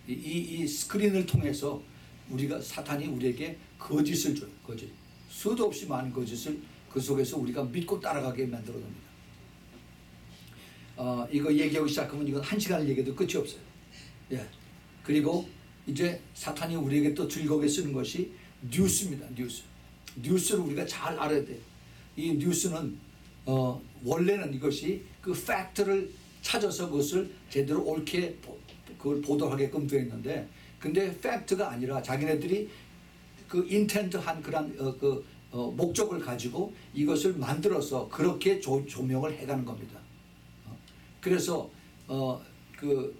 이 스크린을 통해서 사탄이 우리에게 거짓을 줘요. 거짓. 수도 없이 많은 거짓을 그 속에서 우리가 믿고 따라가게 만들어 놉니다. 이거 얘기하고 시작하면 이건 1시간을 얘기해도 끝이 없어요. 예. 그리고 이제 사탄이 우리에게 또 즐겁게 쓰는 것이 뉴스입니다. 뉴스를 우리가 잘 알아야 돼요. 이 뉴스는 원래는 이것이 그 팩트를 찾아서 그것을 제대로 옳게 그걸 보도하게끔 되어 있는데, 근데 팩트가 아니라 자기네들이 그 인텐트한 그런 목적을 가지고 이것을 만들어서 그렇게 조명을 해가는 겁니다. 그래서 그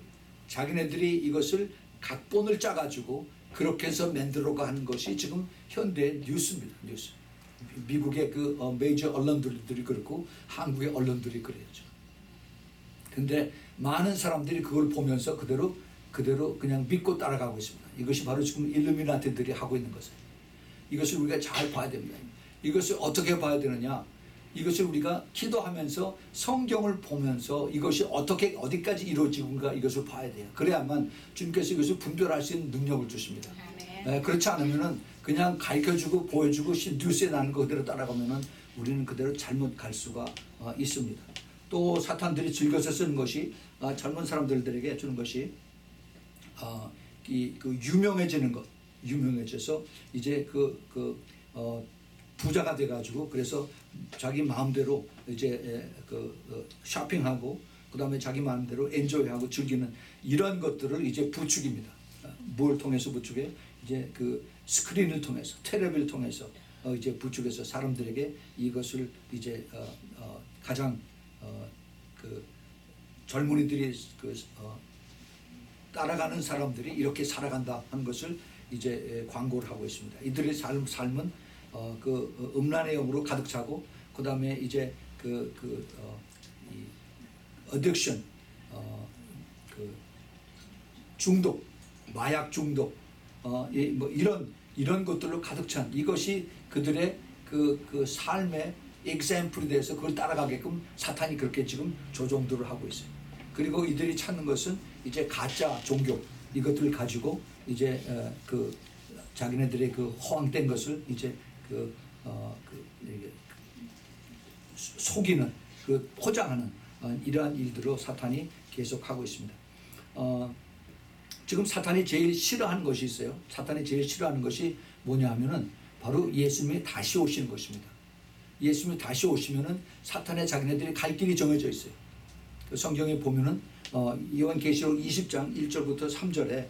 자기네들이 이것을 각본을 짜가지고 그렇게 해서 만들어가는 것이 지금 현대 뉴스입니다. 뉴스. 미국의 그 메이저 언론들이 그렇고 한국의 언론들이 그래야죠. 근데 많은 사람들이 그걸 보면서 그대로 그냥 믿고 따라가고 있습니다. 이것이 바로 지금 일루미나티들이 하고 있는 것이에요. 이것을 우리가 잘 봐야 됩니다. 이것을 어떻게 봐야 되느냐? 이것을 우리가 기도하면서 성경을 보면서 이것이 어디까지 이루어지는가 이것을 봐야 돼요. 그래야만 주님께서 이것을 분별할 수 있는 능력을 주십니다. 그렇지 않으면은 그냥 가르쳐주고 보여주고 뉴스에 나는 거 그대로 따라가면은 우리는 그대로 잘못 갈 수가 있습니다. 또 사탄들이 즐겨서 쓰는 것이 젊은 사람들에게 주는 것이 그 유명해지는 것, 유명해져서 이제 부자가 돼가지고 그래서 자기 마음대로 이제 쇼핑하고 그 다음에 자기 마음대로 엔조이하고 즐기는 이런 것들을 이제 부추깁니다. 뭘 통해서 부추게? 이제 그 스크린을 통해서, 텔레비를 통해서 이제 부추겨서 사람들에게 이것을 이제 가장 그 젊은이들이 따라가는 사람들이 이렇게 살아간다 하는 것을 이제 광고를 하고 있습니다. 이들의 삶은 그 음란의 영으로 가득 차고, 그 다음에 이제 이 어딕션, 그 중독, 마약 중독, 뭐 이런 것들로 가득 찬, 이것이 그들의 그 삶의 example에 대해서 그걸 따라가게끔 사탄이 그렇게 지금 조종들을 하고 있어요. 그리고 이들이 찾는 것은 이제 가짜 종교, 이것들을 가지고 이제 그 자기네들의 그 허황된 것을 이제 속이는, 그 포장하는 이러한 일들로 사탄이 계속하고 있습니다. 지금 사탄이 제일 싫어하는 것이 있어요. 사탄이 제일 싫어하는 것이 뭐냐 하면은 바로 예수님이 다시 오시는 것입니다. 예수님이 다시 오시면은 사탄의 자기네들이 갈 길이 정해져 있어요. 그 성경에 보면은 요한계시록 20장 1절부터 3절에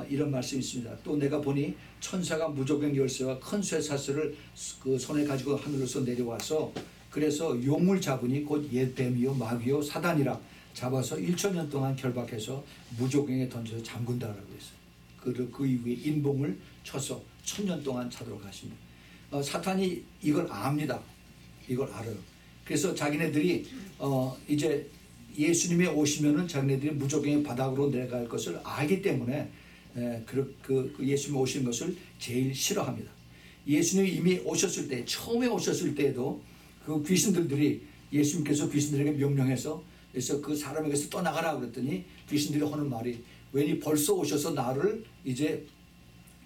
이런 말씀이 있습니다. 또 내가 보니 천사가 무조건 열쇠와 큰 쇠사슬을 그 손에 가지고 하늘에서 내려와서 그래서 용을 잡으니 곧 옛 뱀이요 마귀요 사단이라 잡아서 1000년 동안 결박해서 무조건에 던져서 잠근다라고 했어요. 그 이후에 인봉을 쳐서 1000년 동안 차도록 하십니다. 사탄이 이걸 압니다. 이걸 알아요. 그래서 자기네들이 이제 예수님이 오시면은 자기네들이 무조건의 바닥으로 내려갈 것을 알기 때문에 그 예수님이 오신 것을 제일 싫어합니다. 예수님이 이미 오셨을 때, 처음에 오셨을 때에도 그 귀신들이 예수님께서 귀신들에게 명령해서 그래서 그 사람에게서 떠나가라 그랬더니 귀신들이 하는 말이, 왠지 벌써 오셔서 나를 이제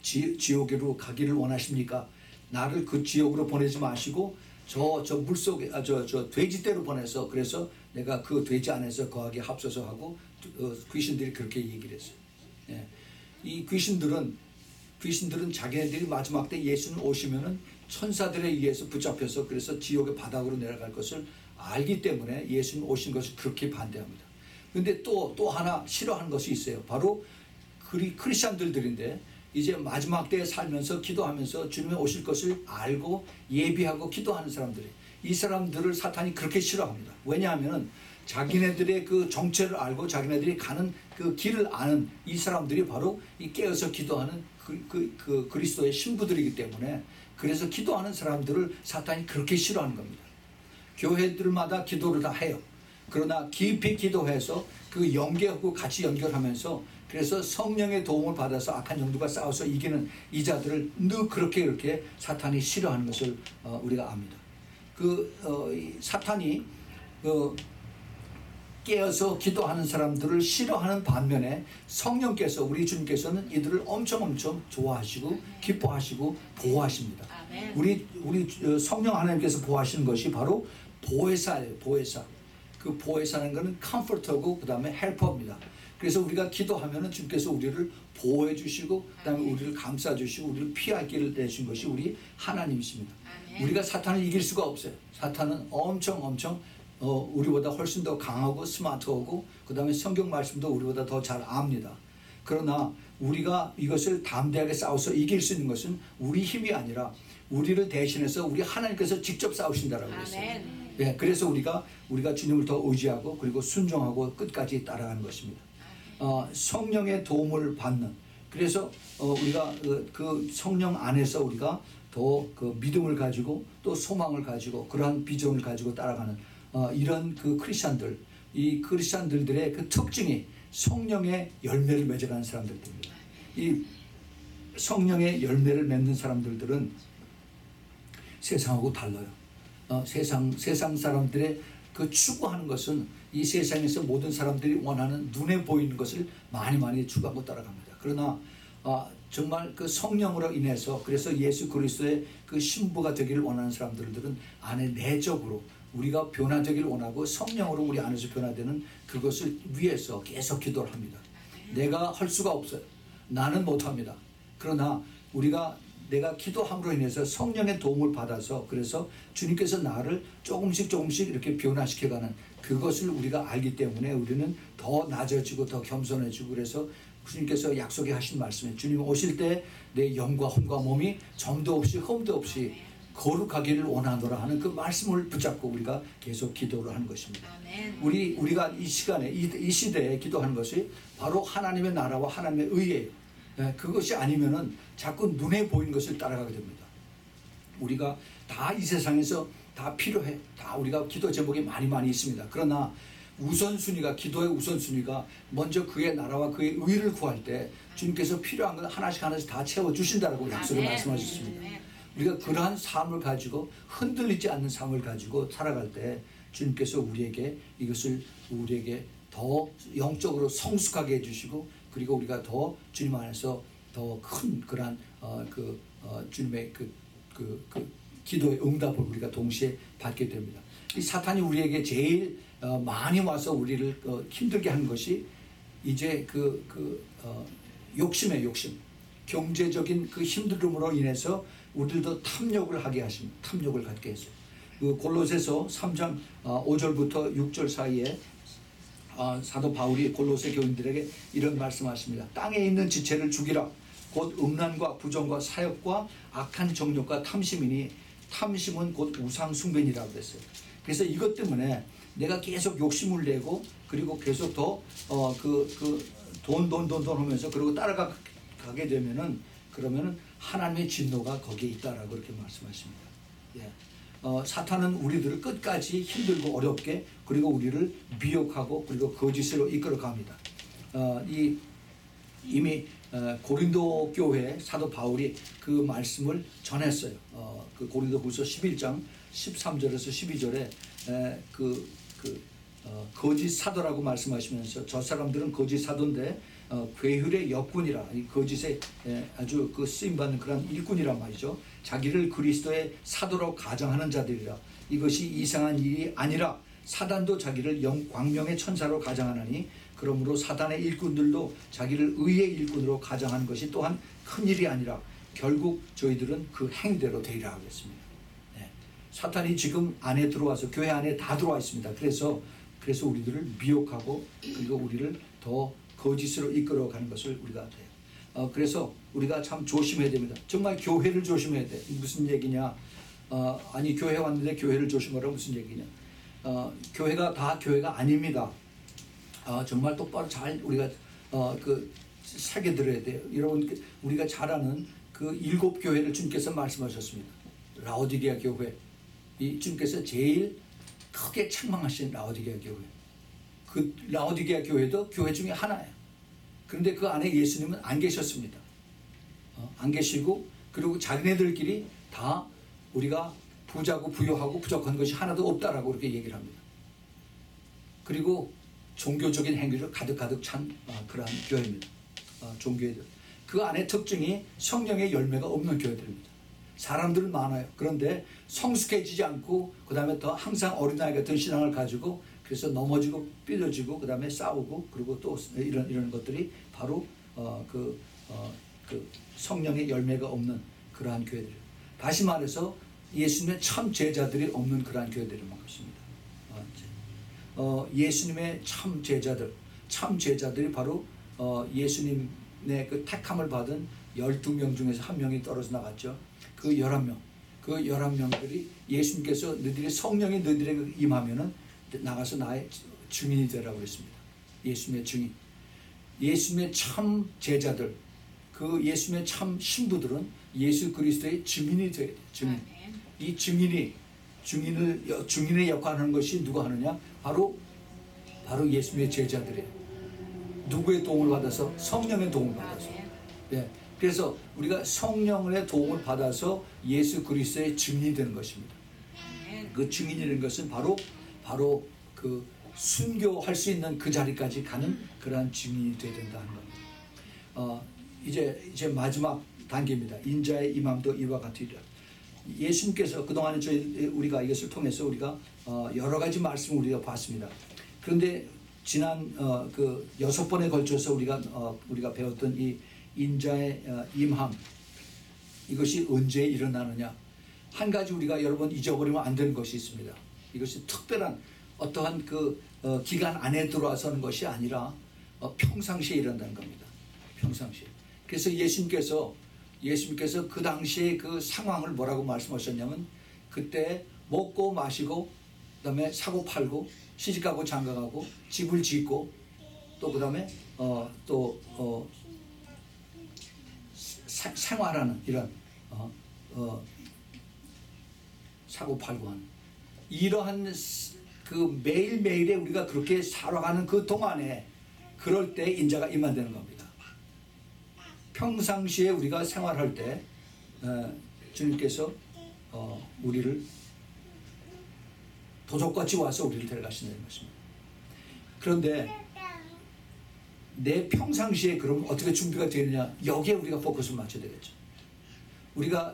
지옥으로 가기를 원하십니까? 나를 그 지옥으로 보내지 마시고 저 물속에 저 돼지떼로 보내서 그래서 내가 그 돼지 안에서 거하게 합소서 하고 귀신들이 그렇게 얘기를 했어요. 예. 이 귀신들은 자기네들이 마지막 때 예수님 오시면은 천사들에 의해서 붙잡혀서 그래서 지옥의 바닥으로 내려갈 것을 알기 때문에 예수님 오신 것을 그렇게 반대합니다. 그런데 또 하나 싫어하는 것이 있어요. 바로 크리스찬들인데 이제 마지막 때에 살면서 기도하면서 주님이 오실 것을 알고 예비하고 기도하는 사람들이, 이 사람들을 사탄이 그렇게 싫어합니다. 왜냐하면 자기네들의 그 정체를 알고 자기네들이 가는 그 길을 아는 이 사람들이 바로 이 깨어서 기도하는 그 그리스도의 신부들이기 때문에, 그래서 기도하는 사람들을 사탄이 그렇게 싫어하는 겁니다. 교회들마다 기도를 다 해요. 그러나 깊이 기도해서 그 연계하고 같이 연결하면서 그래서 성령의 도움을 받아서 악한 영들과 싸워서 이기는 이 자들을 늘 그렇게 사탄이 싫어하는 것을 우리가 압니다. 사탄이 깨어서 기도하는 사람들을 싫어하는 반면에 성령께서, 우리 주님께서는 이들을 엄청 좋아하시고 기뻐하시고 보호하십니다. 우리 성령 하나님께서 보호하시는 것이 바로 보혜사예요. 보혜사. 그 보혜사는 것은 컴포터고 그 다음에 헬퍼입니다. 그래서 우리가 기도하면은 주님께서 우리를 보호해 주시고 그다음에 우리를 감싸 주시고 우리를 피할 길을 내신 것이 우리 하나님이십니다. 우리가 사탄을 이길 수가 없어요. 사탄은 엄청 우리보다 훨씬 더 강하고 스마트하고 그다음에 성경 말씀도 우리보다 더 잘 압니다. 그러나 우리가 이것을 담대하게 싸워서 이길 수 있는 것은 우리 힘이 아니라 우리를 대신해서 우리 하나님께서 직접 싸우신다라고 했어요. 네, 그래서 우리가 주님을 더 의지하고 그리고 순종하고 끝까지 따라가는 것입니다. 성령의 도움을 받는, 그래서 우리가 그 성령 안에서 우리가 더 그 믿음을 가지고 또 소망을 가지고 그러한 비전을 가지고 따라가는 이런 그 크리스찬들, 이 크리스찬들의 그 특징이 성령의 열매를 맺어가는 사람들입니다. 이 성령의 열매를 맺는 사람들은 세상하고 달라요. 세상 사람들의 그 추구하는 것은 이 세상에서 모든 사람들이 원하는 눈에 보이는 것을 많이 추구하고 따라갑니다. 그러나 정말 그 성령으로 인해서 그래서 예수 그리스도의 그 신부가 되기를 원하는 사람들은 안에 내적으로 우리가 변화되기를 원하고 성령으로 우리 안에서 변화되는 그것을 위해서 계속 기도를 합니다. 내가 할 수가 없어요. 나는 못합니다. 그러나 내가 기도함으로 인해서 성령의 도움을 받아서 그래서 주님께서 나를 조금씩 이렇게 변화시켜가는 그것을 우리가 알기 때문에 우리는 더 낮아지고 더 겸손해지고, 그래서 주님께서 약속하신 말씀에 주님 오실 때 내 영과 혼과 몸이 점도 없이 흠도 없이 거룩하기를 원하노라 하는 그 말씀을 붙잡고 우리가 계속 기도를 하는 것입니다. 아멘. 우리가 이 시간에 이 시대에 기도하는 것이 바로 하나님의 나라와 하나님의 의예요. 그것이 아니면은 자꾸 눈에 보이는 것을 따라가게 됩니다. 우리가 다 이 세상에서 다 필요해. 다 우리가 기도 제목이 많이 있습니다. 그러나 우선순위가, 기도의 우선순위가 먼저 그의 나라와 그의 의를 구할 때 주님께서 필요한 것 하나씩 다 채워주신다라고 약속을 말씀하셨습니다. 우리가 그러한 삶을 가지고 흔들리지 않는 삶을 가지고 살아갈 때 주님께서 우리에게 이것을 우리에게 더 영적으로 성숙하게 해주시고, 그리고 우리가 더 주님 안에서 더 큰 그러한 주님의 그 기도의 응답을 우리가 동시에 받게 됩니다. 이 사탄이 우리에게 제일 많이 와서 우리를 힘들게 하는 것이 이제 욕심의 욕심, 경제적인 그 힘듦으로 인해서 우리들도 탐욕을 하게 하십니다. 탐욕을 갖게 해서 그 골로새서 3장 5절부터 6절 사이에 사도 바울이 골로새 교인들에게 이런 말씀하십니다. 땅에 있는 지체를 죽이라. 곧 음란과 부정과 사욕과 악한 정욕과 탐심이니 탐심은 곧 우상 숭배니라고 그랬어요. 그래서 이것 때문에 내가 계속 욕심을 내고 그리고 계속 더 돈 하면서 그리고 따라가게 되면은 그러면은 하나님의 진노가 거기에 있다라고 그렇게 말씀하십니다. 예. 사탄은 우리들을 끝까지 힘들고 어렵게, 그리고 우리를 미혹하고 그리고 거짓으로 이끌어 갑니다. 이미 고린도 교회 사도 바울이 그 말씀을 전했어요. 그 고린도후서 11장 13절에서 12절에 거짓 사도라고 말씀하시면서 저 사람들은 거짓 사도인데 괴휼의 역군이라, 이 거짓에 아주 그 쓰임받는 그런 일꾼이란 말이죠. 자기를 그리스도의 사도로 가정하는 자들이라. 이것이 이상한 일이 아니라 사단도 자기를 광명의 천사로 가정하나니 그러므로 사단의 일꾼들도 자기를 의의 일꾼으로 가정하는 것이 또한 큰일이 아니라 결국 저희들은 그 행대로 되리라 하겠습니다. 네. 사탄이 지금 안에 들어와서 교회 안에 다 들어와 있습니다. 그래서 우리들을 미혹하고 그리고 우리를 더 거짓으로 이끌어가는 것을 우리가 돼요. 그래서 우리가 참 조심해야 됩니다. 정말 교회를 조심해야 돼. 무슨 얘기냐? 아니 교회 왔는데 교회를 조심하라 무슨 얘기냐? 교회가 다 교회가 아닙니다. 정말 똑바로 잘 우리가 새겨 들어야 돼요. 여러분, 우리가 잘 아는 그 7 교회를 주님께서 말씀하셨습니다. 라오디게아 교회, 이 주님께서 제일 크게 책망하신 라오디게아 교회. 그 라오디게아 교회도 교회 중에 하나예요. 그런데 그 안에 예수님은 안 계셨습니다. 안 계시고, 그리고 자기네들끼리 다 우리가 부자고 부유하고 부족한 것이 하나도 없다라고 그렇게 얘기를 합니다. 그리고 종교적인 행위를 가득 찬 그러한 교회입니다. 종교회들. 그 안에 특징이 성령의 열매가 없는 교회들입니다. 사람들은 많아요. 그런데 성숙해지지 않고 그 다음에 더 항상 어린아이 같은 신앙을 가지고 그래서 넘어지고 삐져지고 그 다음에 싸우고 그리고 또 이런 것들이 바로 그 성령의 열매가 없는 그러한 교회들이에요. 다시 말해서 예수님의 참 제자들이 없는 그러한 교회들인 것입니다. 예수님의 참 제자들이 바로 예수님의 그 택함을 받은 12명 중에서 한 명이 떨어져 나갔죠. 그 11명들이 예수님께서 너희들이 성령이 너희들에게 임하면은 나가서 나의 증인이 되라고 했습니다. 예수님의 증인. 예수님의 참 제자들, 그 예수님의 참 신부들은 예수 그리스도의 증인이 돼야 돼요. 증인. 이 증인의 역할을 하는 것이 누가 하느냐? 바로 예수님의 제자들이에요. 누구의 도움을 받아서? 성령의 도움을 받아서. 네. 그래서 우리가 성령의 도움을 받아서 예수 그리스도의 증인이 되는 것입니다. 그 증인이라는 것은 바로 그 순교할 수 있는 그 자리까지 가는 그러한 증인이 되어야 된다는 겁니다. 이제 마지막 단계입니다. 인자의 임함도 이와 같으리라. 예수님께서 그동안 우리가 이것을 통해서 우리가 여러 가지 말씀을 우리가 봤습니다. 그런데 지난 그 6번에 걸쳐서 우리가 배웠던 이 인자의 임함, 이것이 언제 일어나느냐? 한 가지 우리가 여러분 잊어버리면 안 되는 것이 있습니다. 이것이 특별한 어떠한 그 기간 안에 들어와서는 것이 아니라 평상시에 일어난다는 겁니다. 평상시에. 그래서 예수님께서 예수님께서 그 당시에 그 상황을 뭐라고 말씀하셨냐면 그때 먹고 마시고 그다음에 사고 팔고 시집가고 장가가고 집을 짓고 또 그다음에 생활하는 이런 사고 팔고 하는 이러한 그 매일매일에 우리가 그렇게 살아가는 그 동안에 그럴 때 인자가 임한다는 겁니다. 평상시에 우리가 생활할 때 주님께서 우리를 도적같이 와서 우리를 데려가신다는 것입니다. 그런데 내 평상시에 그럼 어떻게 준비가 되느냐, 여기에 우리가 포커스를 맞춰야 되겠죠. 우리가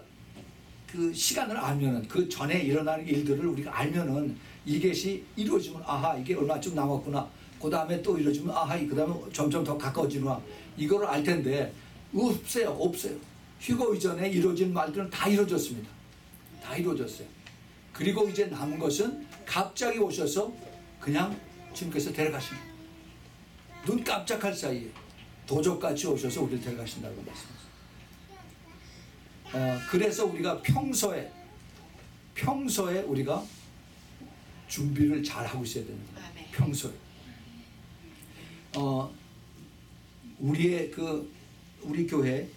그 시간을 알면은, 그 전에 일어나는 일들을 우리가 알면은 이것이 이루어지면 아하 이게 얼마쯤 남았구나, 그 다음에 또 이루어지면 아하 그 다음에 점점 더 가까워지구나, 이거를 알 텐데 없어요. 휴거 이전에 이루어진 말들은 다 이루어졌습니다. 다 이루어졌어요. 그리고 이제 남은 것은 갑자기 오셔서 그냥 주님께서 데려가십니다. 눈 깜짝할 사이에 도적같이 오셔서 우리를 데려가신다고 말씀하셨어요. 그래서 우리가 평소에 우리가 준비를 잘 하고 있어야 되는 거예요. 평소에. 우리 교회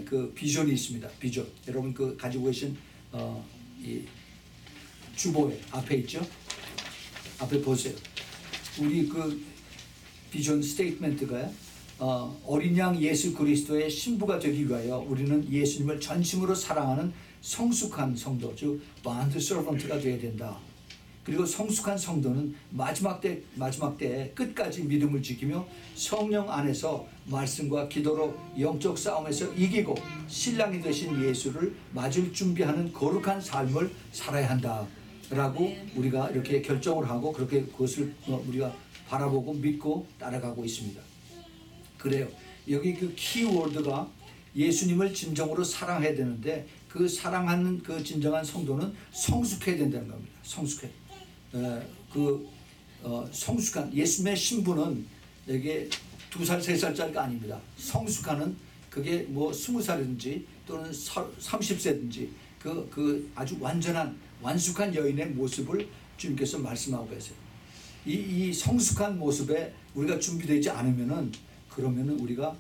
그 비전이 있습니다. 비전. 여러분 그 가지고 계신 이 주보에 앞에 있죠? 앞에 보세요. 우리 그 비전 스테이트먼트가 어린 양 예수 그리스도의 신부가 되기 위하여 우리는 예수님을 전심으로 사랑하는 성숙한 성도, 즉 bond servant가 되어야 된다. 그리고 성숙한 성도는 마지막 때에 끝까지 믿음을 지키며 성령 안에서 말씀과 기도로 영적 싸움에서 이기고 신랑이 되신 예수를 맞을 준비하는 거룩한 삶을 살아야 한다라고 우리가 이렇게 결정을 하고 그렇게 그것을 우리가 바라보고 믿고 따라가고 있습니다. 그래요. 여기 그 키워드가 예수님을 진정으로 사랑해야 되는데 그 사랑하는 그 진정한 성도는 성숙해야 된다는 겁니다. 성숙한 예수님의 신부는 이게 2살, 3살짜리가 아닙니다. 성숙하는 그게 뭐 20살이든지 또는 30세든지 그 아주 완숙한 여인의 모습을 주님께서 말씀하고 계세요. 이 성숙한 모습에 우리가 준비되지 않으면은 그러면은 우리가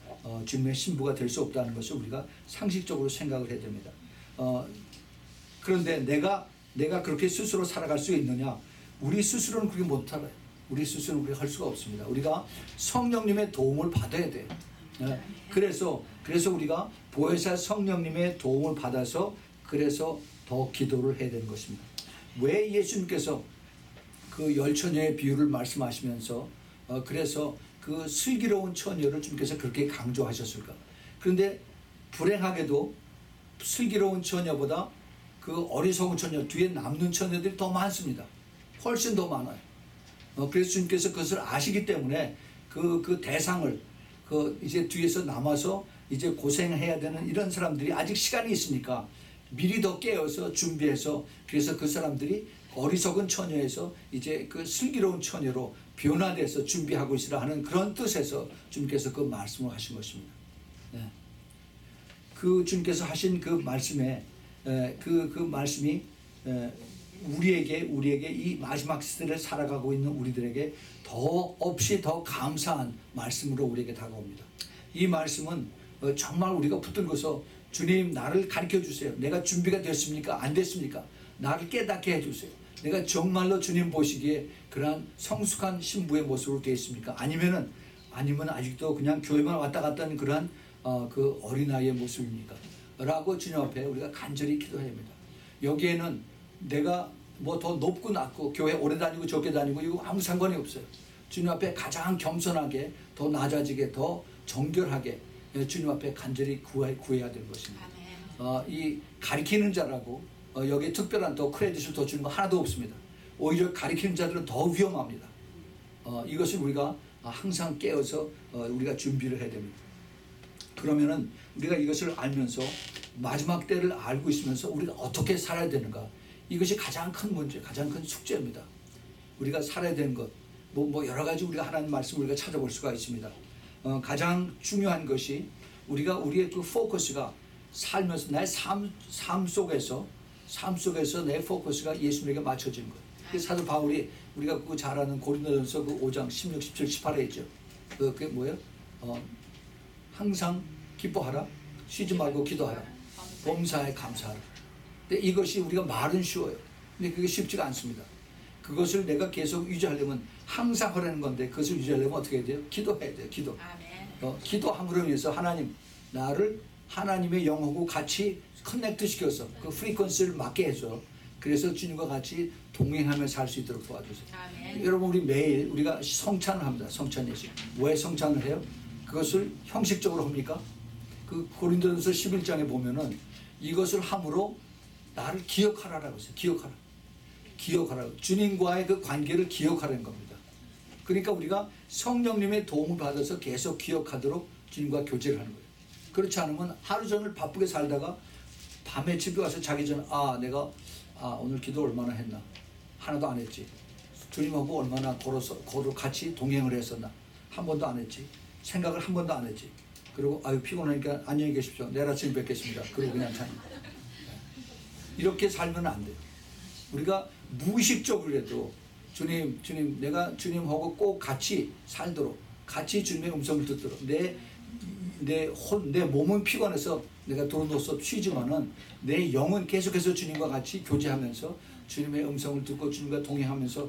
주님의 신부가 될 수 없다는 것을 우리가 상식적으로 생각을 해야 됩니다. 그런데 내가 그렇게 스스로 살아갈 수 있느냐? 우리 스스로는 그렇게 못 살아요. 우리 스스로는 그렇게 할 수가 없습니다. 우리가 성령님의 도움을 받아야 돼요. 그래서 우리가 보혜사 성령님의 도움을 받아서 그래서 더 기도를 해야 되는 것입니다. 왜 예수님께서 그 열처녀의 비유를 말씀하시면서 그래서 그 슬기로운 처녀를 주님께서 그렇게 강조하셨을까? 그런데 불행하게도 슬기로운 처녀보다 그 어리석은 처녀 뒤에 남는 처녀들이 더 많습니다. 훨씬 더 많아요. 그래서 주님께서 그것을 아시기 때문에 그 대상을 이제 뒤에서 남아서 이제 고생해야 되는 이런 사람들이 아직 시간이 있으니까 미리 더 깨어서 준비해서 그래서 그 사람들이 어리석은 처녀에서 이제 그 슬기로운 처녀로 변화돼서 준비하고 있으라 하는 그런 뜻에서 주님께서 그 말씀을 하신 것입니다. 네. 그 주님께서 하신 그 말씀에 그 말씀이 우리에게 이 마지막 시대를 살아가고 있는 우리들에게 없이 더 감사한 말씀으로 우리에게 다가옵니다. 이 말씀은 정말 우리가 붙들고서 주님 나를 가르쳐 주세요. 내가 준비가 됐습니까? 안 됐습니까? 나를 깨닫게 해주세요. 내가 정말로 주님 보시기에 그러한 성숙한 신부의 모습으로 되어 있습니까? 아니면 아직도 그냥 교회만 왔다 갔다 하는 그러한 그 어린아이의 모습입니까? 라고 주님 앞에 우리가 간절히 기도해야 합니다. 여기에는 내가 뭐 더 높고 낮고 교회 오래 다니고 적게 다니고 이거 아무 상관이 없어요. 주님 앞에 가장 겸손하게 더 낮아지게 더 정결하게 주님 앞에 간절히 구해야 되는 것입니다. 이 가리키는 자라고 여기에 특별한 더 크레딧을 더 주는 거 하나도 없습니다. 오히려 가리키는 자들은 더 위험합니다. 이것을 우리가 항상 깨어서 우리가 준비를 해야 됩니다. 그러면은 우리가 이것을 알면서 마지막 때를 알고 있으면서 우리가 어떻게 살아야 되는가, 이것이 가장 큰 문제, 가장 큰 숙제입니다. 우리가 살아야 되는 것, 뭐 여러 가지 우리가 하나님 말씀을 우리가 찾아볼 수가 있습니다. 가장 중요한 것이 우리의 그 포커스가 살면서 나의 삶 속에서 내 포커스가 예수님에게 맞춰진 거예요. 그 사도 바울이 우리가 그 잘 아는 고린도전서 그 5장 16, 17, 18에 있죠. 그게 뭐예요? 항상 기뻐하라, 쉬지 말고 기도하라, 범사에 감사하라. 근데 이것이 우리가 말은 쉬워요. 근데 그게 쉽지가 않습니다. 그것을 내가 계속 유지하려면 항상 하라는 건데, 그것을 유지하려면 어떻게 해야 돼요? 기도해야 돼요. 기도. 기도함으로 인해서 하나님, 나를 하나님의 영하고 같이 커넥트 시켜서 그 프리퀀시를 맞게 해서, 그래서 주님과 같이 동행하며 살 수 있도록 도와주세요. 여러분, 우리 매일 우리가 성찬을 합니다. 성찬 예식. 왜 성찬을 해요? 그것을 형식적으로 합니까? 그 고린도전서 11장에 보면은 이것을 함으로 나를 기억하라라고 했어요. 기억하라. 주님과의 그 관계를 기억하라는 겁니다. 그러니까 우리가 성령님의 도움을 받아서 계속 기억하도록 주님과 교제를 하는 거예요. 그렇지 않으면 하루 종일 바쁘게 살다가 밤에 집에 와서 자기 전에 내가 오늘 기도 얼마나 했나? 하나도 안 했지. 주님하고 얼마나 같이 동행을 했었나? 한 번도 안 했지. 생각을 한 번도 안 했지. 그리고 피곤하니까 안녕히 계십시오. 내일 아침에 뵙겠습니다. 그리고 그냥 자는. 이렇게 살면 안 돼요. 우리가 무의식적으로라도 주님, 내가 주님하고 꼭 같이 살도록, 같이 주님의 음성을 듣도록, 내 몸은 피곤해서 내가 들어놓아서 쉬지만은 내 영은 계속해서 주님과 같이 교제하면서 주님의 음성을 듣고 주님과 동행하면서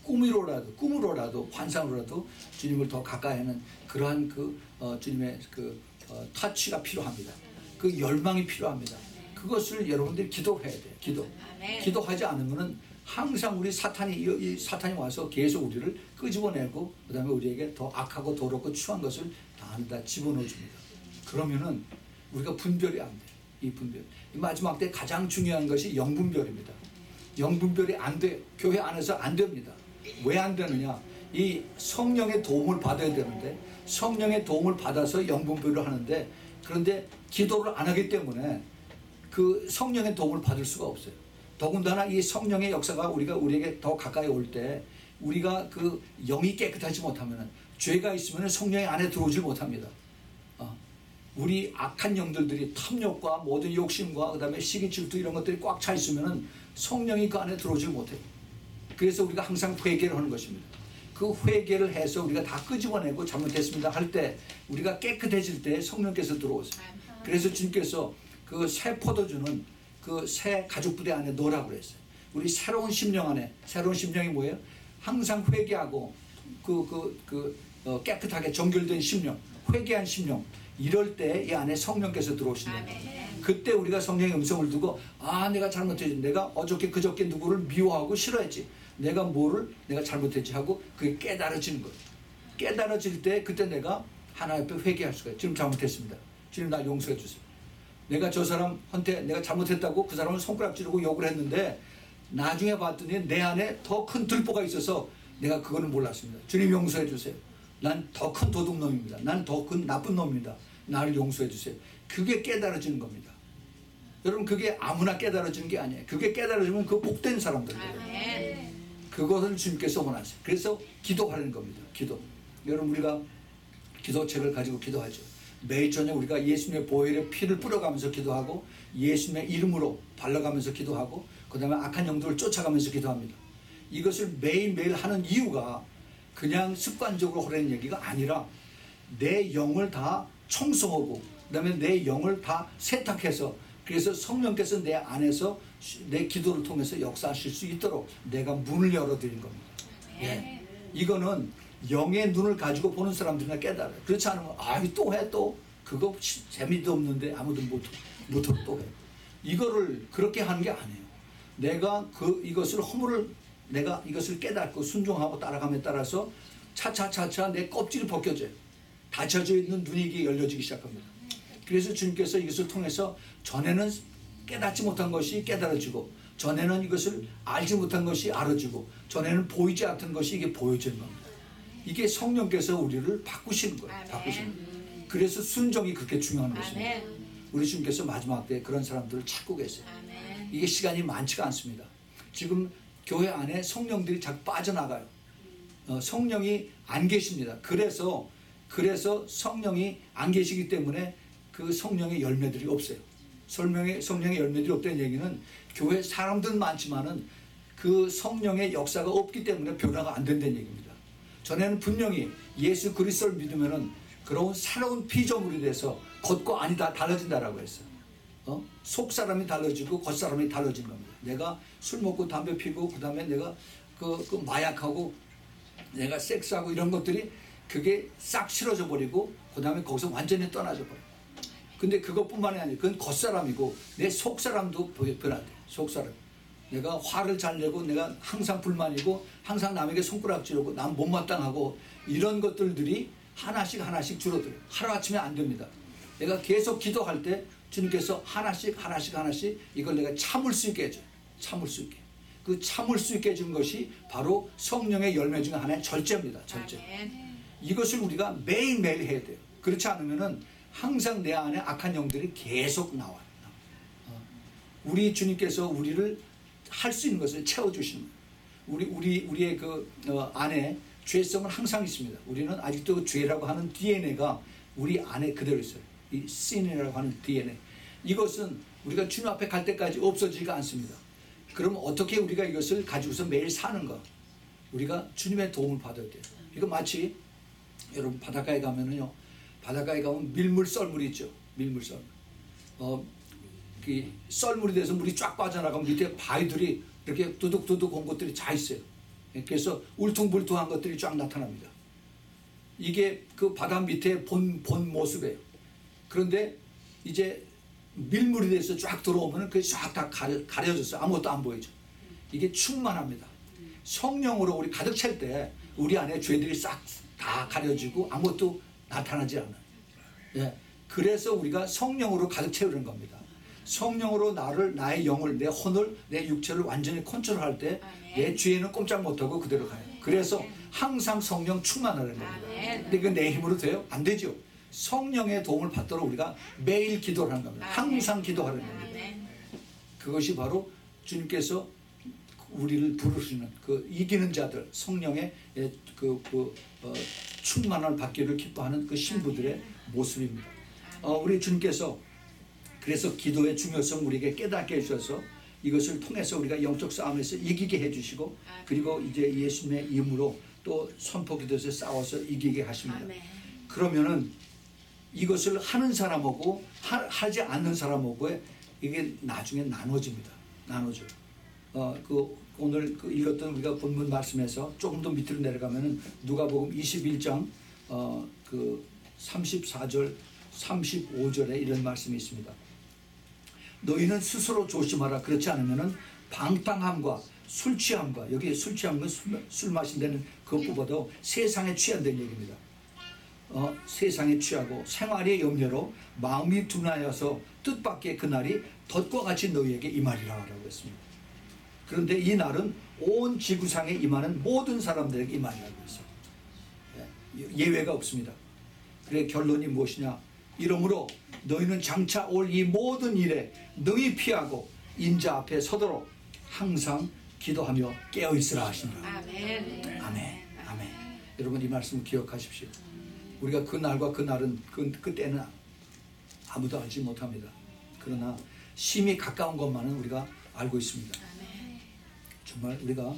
꿈으로라도 환상으로라도 주님을 더 가까이 하는 그러한 주님의 터치가 필요합니다. 그 열망이 필요합니다. 그것을 여러분들이 기도해야 돼요. 기도하지 않으면은 항상 사탄이 와서 계속 우리를 끄집어내고, 그 다음에 우리에게 더 악하고 더럽고 추한 것을 다 집어넣어 줍니다. 그러면은 우리가 분별이 안 돼요. 이 분별. 이 마지막 때 가장 중요한 것이 영분별입니다. 영분별이 안 돼요. 교회 안에서 안 됩니다. 왜 안 되느냐? 이 성령의 도움을 받아야 되는데, 성령의 도움을 받아서 영분별을 하는데, 그런데 기도를 안 하기 때문에 그 성령의 도움을 받을 수가 없어요. 더군다나 이 성령의 역사가 우리에게 더 가까이 올 때, 우리가 그 영이 깨끗하지 못하면, 죄가 있으면 성령의 안에 들어오질 못합니다. 우리 악한 영들이 탐욕과 모든 욕심과 그 다음에 시기 질투 이런 것들이 꽉 차 있으면 성령이 그 안에 들어오질 못해요. 그래서 우리가 항상 회개를 하는 것입니다. 그 회개를 해서 우리가 다 끄집어내고 잘못했습니다 할 때, 우리가 깨끗해질 때 성령께서 들어오세요. 그래서 주님께서 그 새 포도주는 그 새 가죽부대 안에 넣으라고 그랬어요. 우리 새로운 심령 안에, 새로운 심령이 뭐예요? 항상 회개하고 깨끗하게 정결된 심령, 회개한 심령, 이럴 때 이 안에 성령께서 들어오신다. 그때 우리가 성령의 음성을 두고, 내가 잘못했지, 내가 어저께 그저께 누구를 미워하고 싫어했지, 내가 잘못했지 하고 그게 깨달아지는 거예요. 깨달아질 때 그때 내가 하나님 앞에 회개할 수가 있어요. 지금 잘못했습니다. 주님, 나 용서해 주세요. 내가 저 사람한테 내가 잘못했다고 그 사람을 손가락질하고 욕을 했는데, 나중에 봤더니 내 안에 더 큰 들보가 있어서 내가 그거는 몰랐습니다. 주님, 용서해 주세요. 난 더 큰 도둑놈입니다. 난 더 큰 나쁜 놈입니다. 나를 용서해 주세요. 그게 깨달아지는 겁니다. 여러분, 그게 아무나 깨달아지는 게 아니에요. 그게 깨달아지면 그 복된 사람들이에요. 그것을 주님께서 원하세요. 그래서 기도하는 겁니다. 기도. 여러분, 우리가 기도책을 가지고 기도하죠. 매일 저녁 우리가 예수님의 보혈의 피를 뿌려가면서 기도하고, 예수님의 이름으로 발라가면서 기도하고, 그 다음에 악한 영들을 쫓아가면서 기도합니다. 이것을 매일매일 하는 이유가 그냥 습관적으로 하라는 얘기가 아니라, 내 영을 다 청소하고, 그 다음에 내 영을 다 세탁해서, 그래서 성령께서 내 안에서 내 기도를 통해서 역사하실 수 있도록 내가 문을 열어드린 겁니다. 이거는 영의 눈을 가지고 보는 사람들이나 깨달아요. 그렇지 않으면 또 해, 또 그거 재미도 없는데 아무도 못하고 또 해. 이거를 그렇게 하는 게 아니에요. 내가 내가 이것을 깨닫고 순종하고 따라감에 따라서 차차차차 내 껍질이 벗겨져요. 닫혀져 있는 눈이 열려지기 시작합니다. 그래서 주님께서 이것을 통해서 전에는 깨닫지 못한 것이 깨달아지고, 전에는 이것을 알지 못한 것이 알아지고, 전에는 보이지 않던 것이 이게 보여지는 겁니다. 이게 성령께서 우리를 바꾸시는 거예요. 그래서 순종이 그렇게 중요한 것입니다. 우리 주님께서 마지막 때 그런 사람들을 찾고 계세요. 이게 시간이 많지가 않습니다. 지금 교회 안에 성령들이 자꾸 빠져나가요. 성령이 안 계십니다. 그래서 성령이 안 계시기 때문에 그 성령의 열매들이 없어요. 성령의 열매들이 없다는 얘기는 교회 사람들은 많지만은 그 성령의 역사가 없기 때문에 변화가 안 된다는 얘기입니다. 전에는 분명히 예수 그리스도를 믿으면은 그런 새로운 피조물이 돼서 겉과 안이 다 달라진다라고 했어요. 속 사람이 달라지고 겉 사람이 달라진 겁니다. 내가 술 먹고 담배 피고 그 다음에 내가 그 마약하고 내가 섹스하고 이런 것들이 그게 싹 싫어져 버리고 그 다음에 거기서 완전히 떠나져 버려요. 근데 그것뿐만이 아니라 그건 겉사람이고 내 속사람도 변화돼. 속사람. 내가 화를 잘 내고 내가 항상 불만이고 항상 남에게 손가락질하고 남 못마땅하고 이런 것들이 하나씩 줄어들어요. 하루아침에 안 됩니다. 내가 계속 기도할 때 주님께서 하나씩 이걸 내가 참을 수 있게 해줘요. 참을 수 있게. 그 참을 수 있게 해준 것이 바로 성령의 열매 중 하나의 절제입니다. 절제. 이것을 우리가 매일매일 해야 돼요. 그렇지 않으면은 항상 내 안에 악한 영들이 계속 나와요. 우리 주님께서 우리를 할 수 있는 것을 채워주시는 거예요. 우리의 그 안에 죄성은 항상 있습니다. 우리는 아직도 죄라고 하는 DNA가 우리 안에 그대로 있어요. 이 sin이라고 하는 DNA. 이것은 우리가 주님 앞에 갈 때까지 없어지지가 않습니다. 그럼 어떻게 우리가 이것을 가지고서 매일 사는가? 우리가 주님의 도움을 받아야 돼요. 이거 마치 여러분 바닷가에 가면은요, 바닷가에 가면 밀물 썰물이 있죠. 밀물 썰물. 그 썰물이 돼서 물이 쫙 빠져나가면 밑에 바위들이 이렇게 두둑두둑 온 것들이 다 있어요. 그래서 울퉁불퉁한 것들이 쫙 나타납니다. 이게 그 바다 밑에 본 모습이에요. 그런데 이제 밀물이 돼서 쫙 들어오면 그게 쫙 다 가려졌어요. 아무것도 안 보이죠. 이게 충만합니다. 성령으로 우리 가득 찰 때 우리 안에 죄들이 싹 다 가려지고 아무것도 나타나지 않아요. 예. 그래서 우리가 성령으로 가득 채우는 겁니다. 성령으로 나의 영을, 내 혼을, 내 육체를 완전히 컨트롤할 때 내 죄는 꼼짝 못하고 그대로 가요. 그래서 항상 성령 충만하는 겁니다. 근데 그 내 힘으로 돼요? 안 되죠. 성령의 도움을 받도록 우리가 매일 기도를 하는 겁니다. 항상 기도하는 겁니다. 그것이 바로 주님께서 우리를 부르시는 그 이기는 자들, 성령의 충만함을 받기를 기뻐하는 그 신부들의 모습입니다. 우리 주님께서 그래서 기도의 중요성 우리에게 깨닫게 해주셔서 이것을 통해서 우리가 영적 싸움에서 이기게 해주시고 그리고 이제 예수님의 이름으로 또 선포 기도에서 싸워서 이기게 하십니다. 그러면은 이것을 하는 사람하고 하지 않는 사람하고의 이게 나중에 나눠집니다. 나눠져요. 오늘 읽었던 우리가 본문 말씀에서 조금 더 밑으로 내려가면은 누가복음 21장 34절 35절에 이런 말씀이 있습니다. 너희는 스스로 조심하라. 그렇지 않으면은 방탕함과 술 취함과, 여기 술 취함은 술 마신다는 그것보다도 세상에 취한다는 얘기입니다. 세상에 취하고 생활의 염려로 마음이 둔하여서 뜻밖의 그날이 덫과 같이 너희에게 임하리라 라고 했습니다. 그런데 이 날은 온 지구상에 임하는 모든 사람들에게 임하리라고 했어요. 예외가 없습니다. 그래 결론이 무엇이냐? 이러므로 너희는 장차 올 이 모든 일에 능히 피하고 인자 앞에 서도록 항상 기도하며 깨어있으라 하십니다. 아멘. 아멘. 아멘. 여러분 이 말씀 기억하십시오. 우리가 그 날과 그 날은 그때는 아무도 알지 못합니다. 그러나 심히 가까운 것만은 우리가 알고 있습니다. 정말 우리가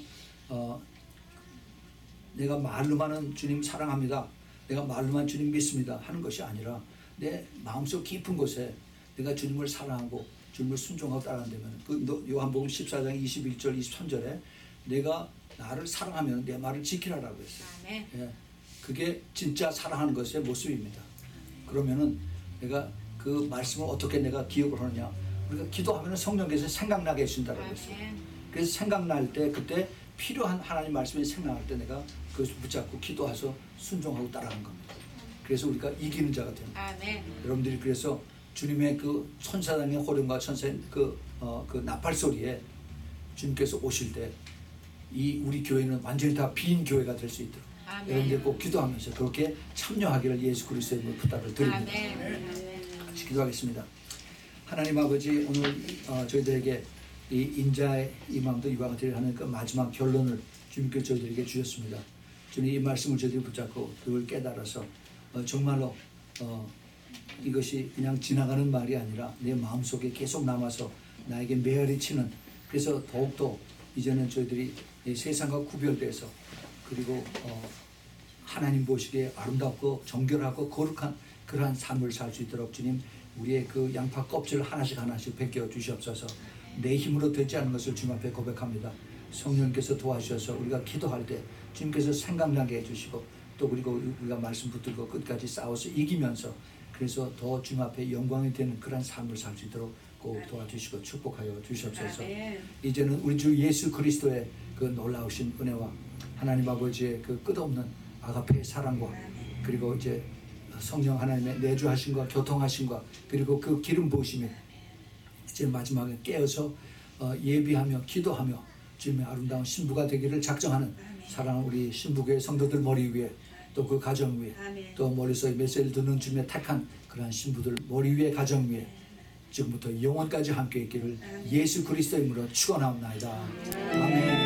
내가 말로만은 주님 사랑합니다, 내가 말로만 주님 믿습니다 하는 것이 아니라 내 마음속 깊은 곳에 내가 주님을 사랑하고 주님을 순종하고 따라간다면 요한복음 14장 21절 23절에 내가 나를 사랑하면 내 말을 지키라라고 했어요. 예, 그게 진짜 사랑하는 것의 모습입니다. 그러면은 내가 그 말씀을 어떻게 내가 기억을 하느냐? 우리가 기도하면 성령께서 생각나게 해준다고 했어요. 그래서 생각날 때 그때 필요한 하나님 말씀이 생각날 때 내가 그것을 붙잡고 기도해서 순종하고 따라가는 겁니다. 그래서 우리가 이기는 자가 됩니다. 여러분들이 그래서 주님의 그 천사장의 호령과 천사의 그 나팔 소리에 주님께서 오실 때 이 우리 교회는 완전히 다 빈 교회가 될 수 있도록 여러분들 꼭 기도하면서 그렇게 참여하기를 예수 그리스도의 이름으로 부탁을 드립니다. 같이 기도하겠습니다. 하나님 아버지, 오늘 저희들에게 이 인자의 이 마음도 이와 같이 하는 그 마지막 결론을 주님께서 저희들에게 주셨습니다. 주님 이 말씀을 저희들이 붙잡고 그걸 깨달아서 정말로 이것이 그냥 지나가는 말이 아니라 내 마음속에 계속 남아서 나에게 메아리 치는, 그래서 더욱더 이제는 저희들이 이 세상과 구별돼서 그리고 하나님 보시기에 아름답고 정결하고 거룩한 그러한 삶을 살 수 있도록 주님 우리의 그 양파 껍질을 하나씩 하나씩 벗겨 주시옵소서. 내 힘으로 되지 않은 것을 주님 앞에 고백합니다. 성령님께서 도와주셔서 우리가 기도할 때 주님께서 생각나게 해주시고 또 그리고 우리가 말씀 붙들고 끝까지 싸워서 이기면서 그래서 더 주님 앞에 영광이 되는 그런 삶을 살 수 있도록 꼭 도와주시고 축복하여 주시옵소서. 이제는 우리 주 예수 그리스도의 그 놀라우신 은혜와 하나님 아버지의 그 끝없는 아가페의 사랑과 그리고 이제 성령 하나님의 내주하심과 교통하심과 그리고 그 기름 부으심이 이제 마지막에 깨어서 예비하며 기도하며 주님의 아름다운 신부가 되기를 작정하는 사랑하는 우리 신부교회 성도들 머리 위에 또 그 가정 위에 또 머릿속에 메시지를 듣는 주님의 택한 그러한 신부들 머리 위에 가정 위에 지금부터 영원까지 함께 있기를 예수 그리스도의 이름으로 축원하옵나이다. 아멘.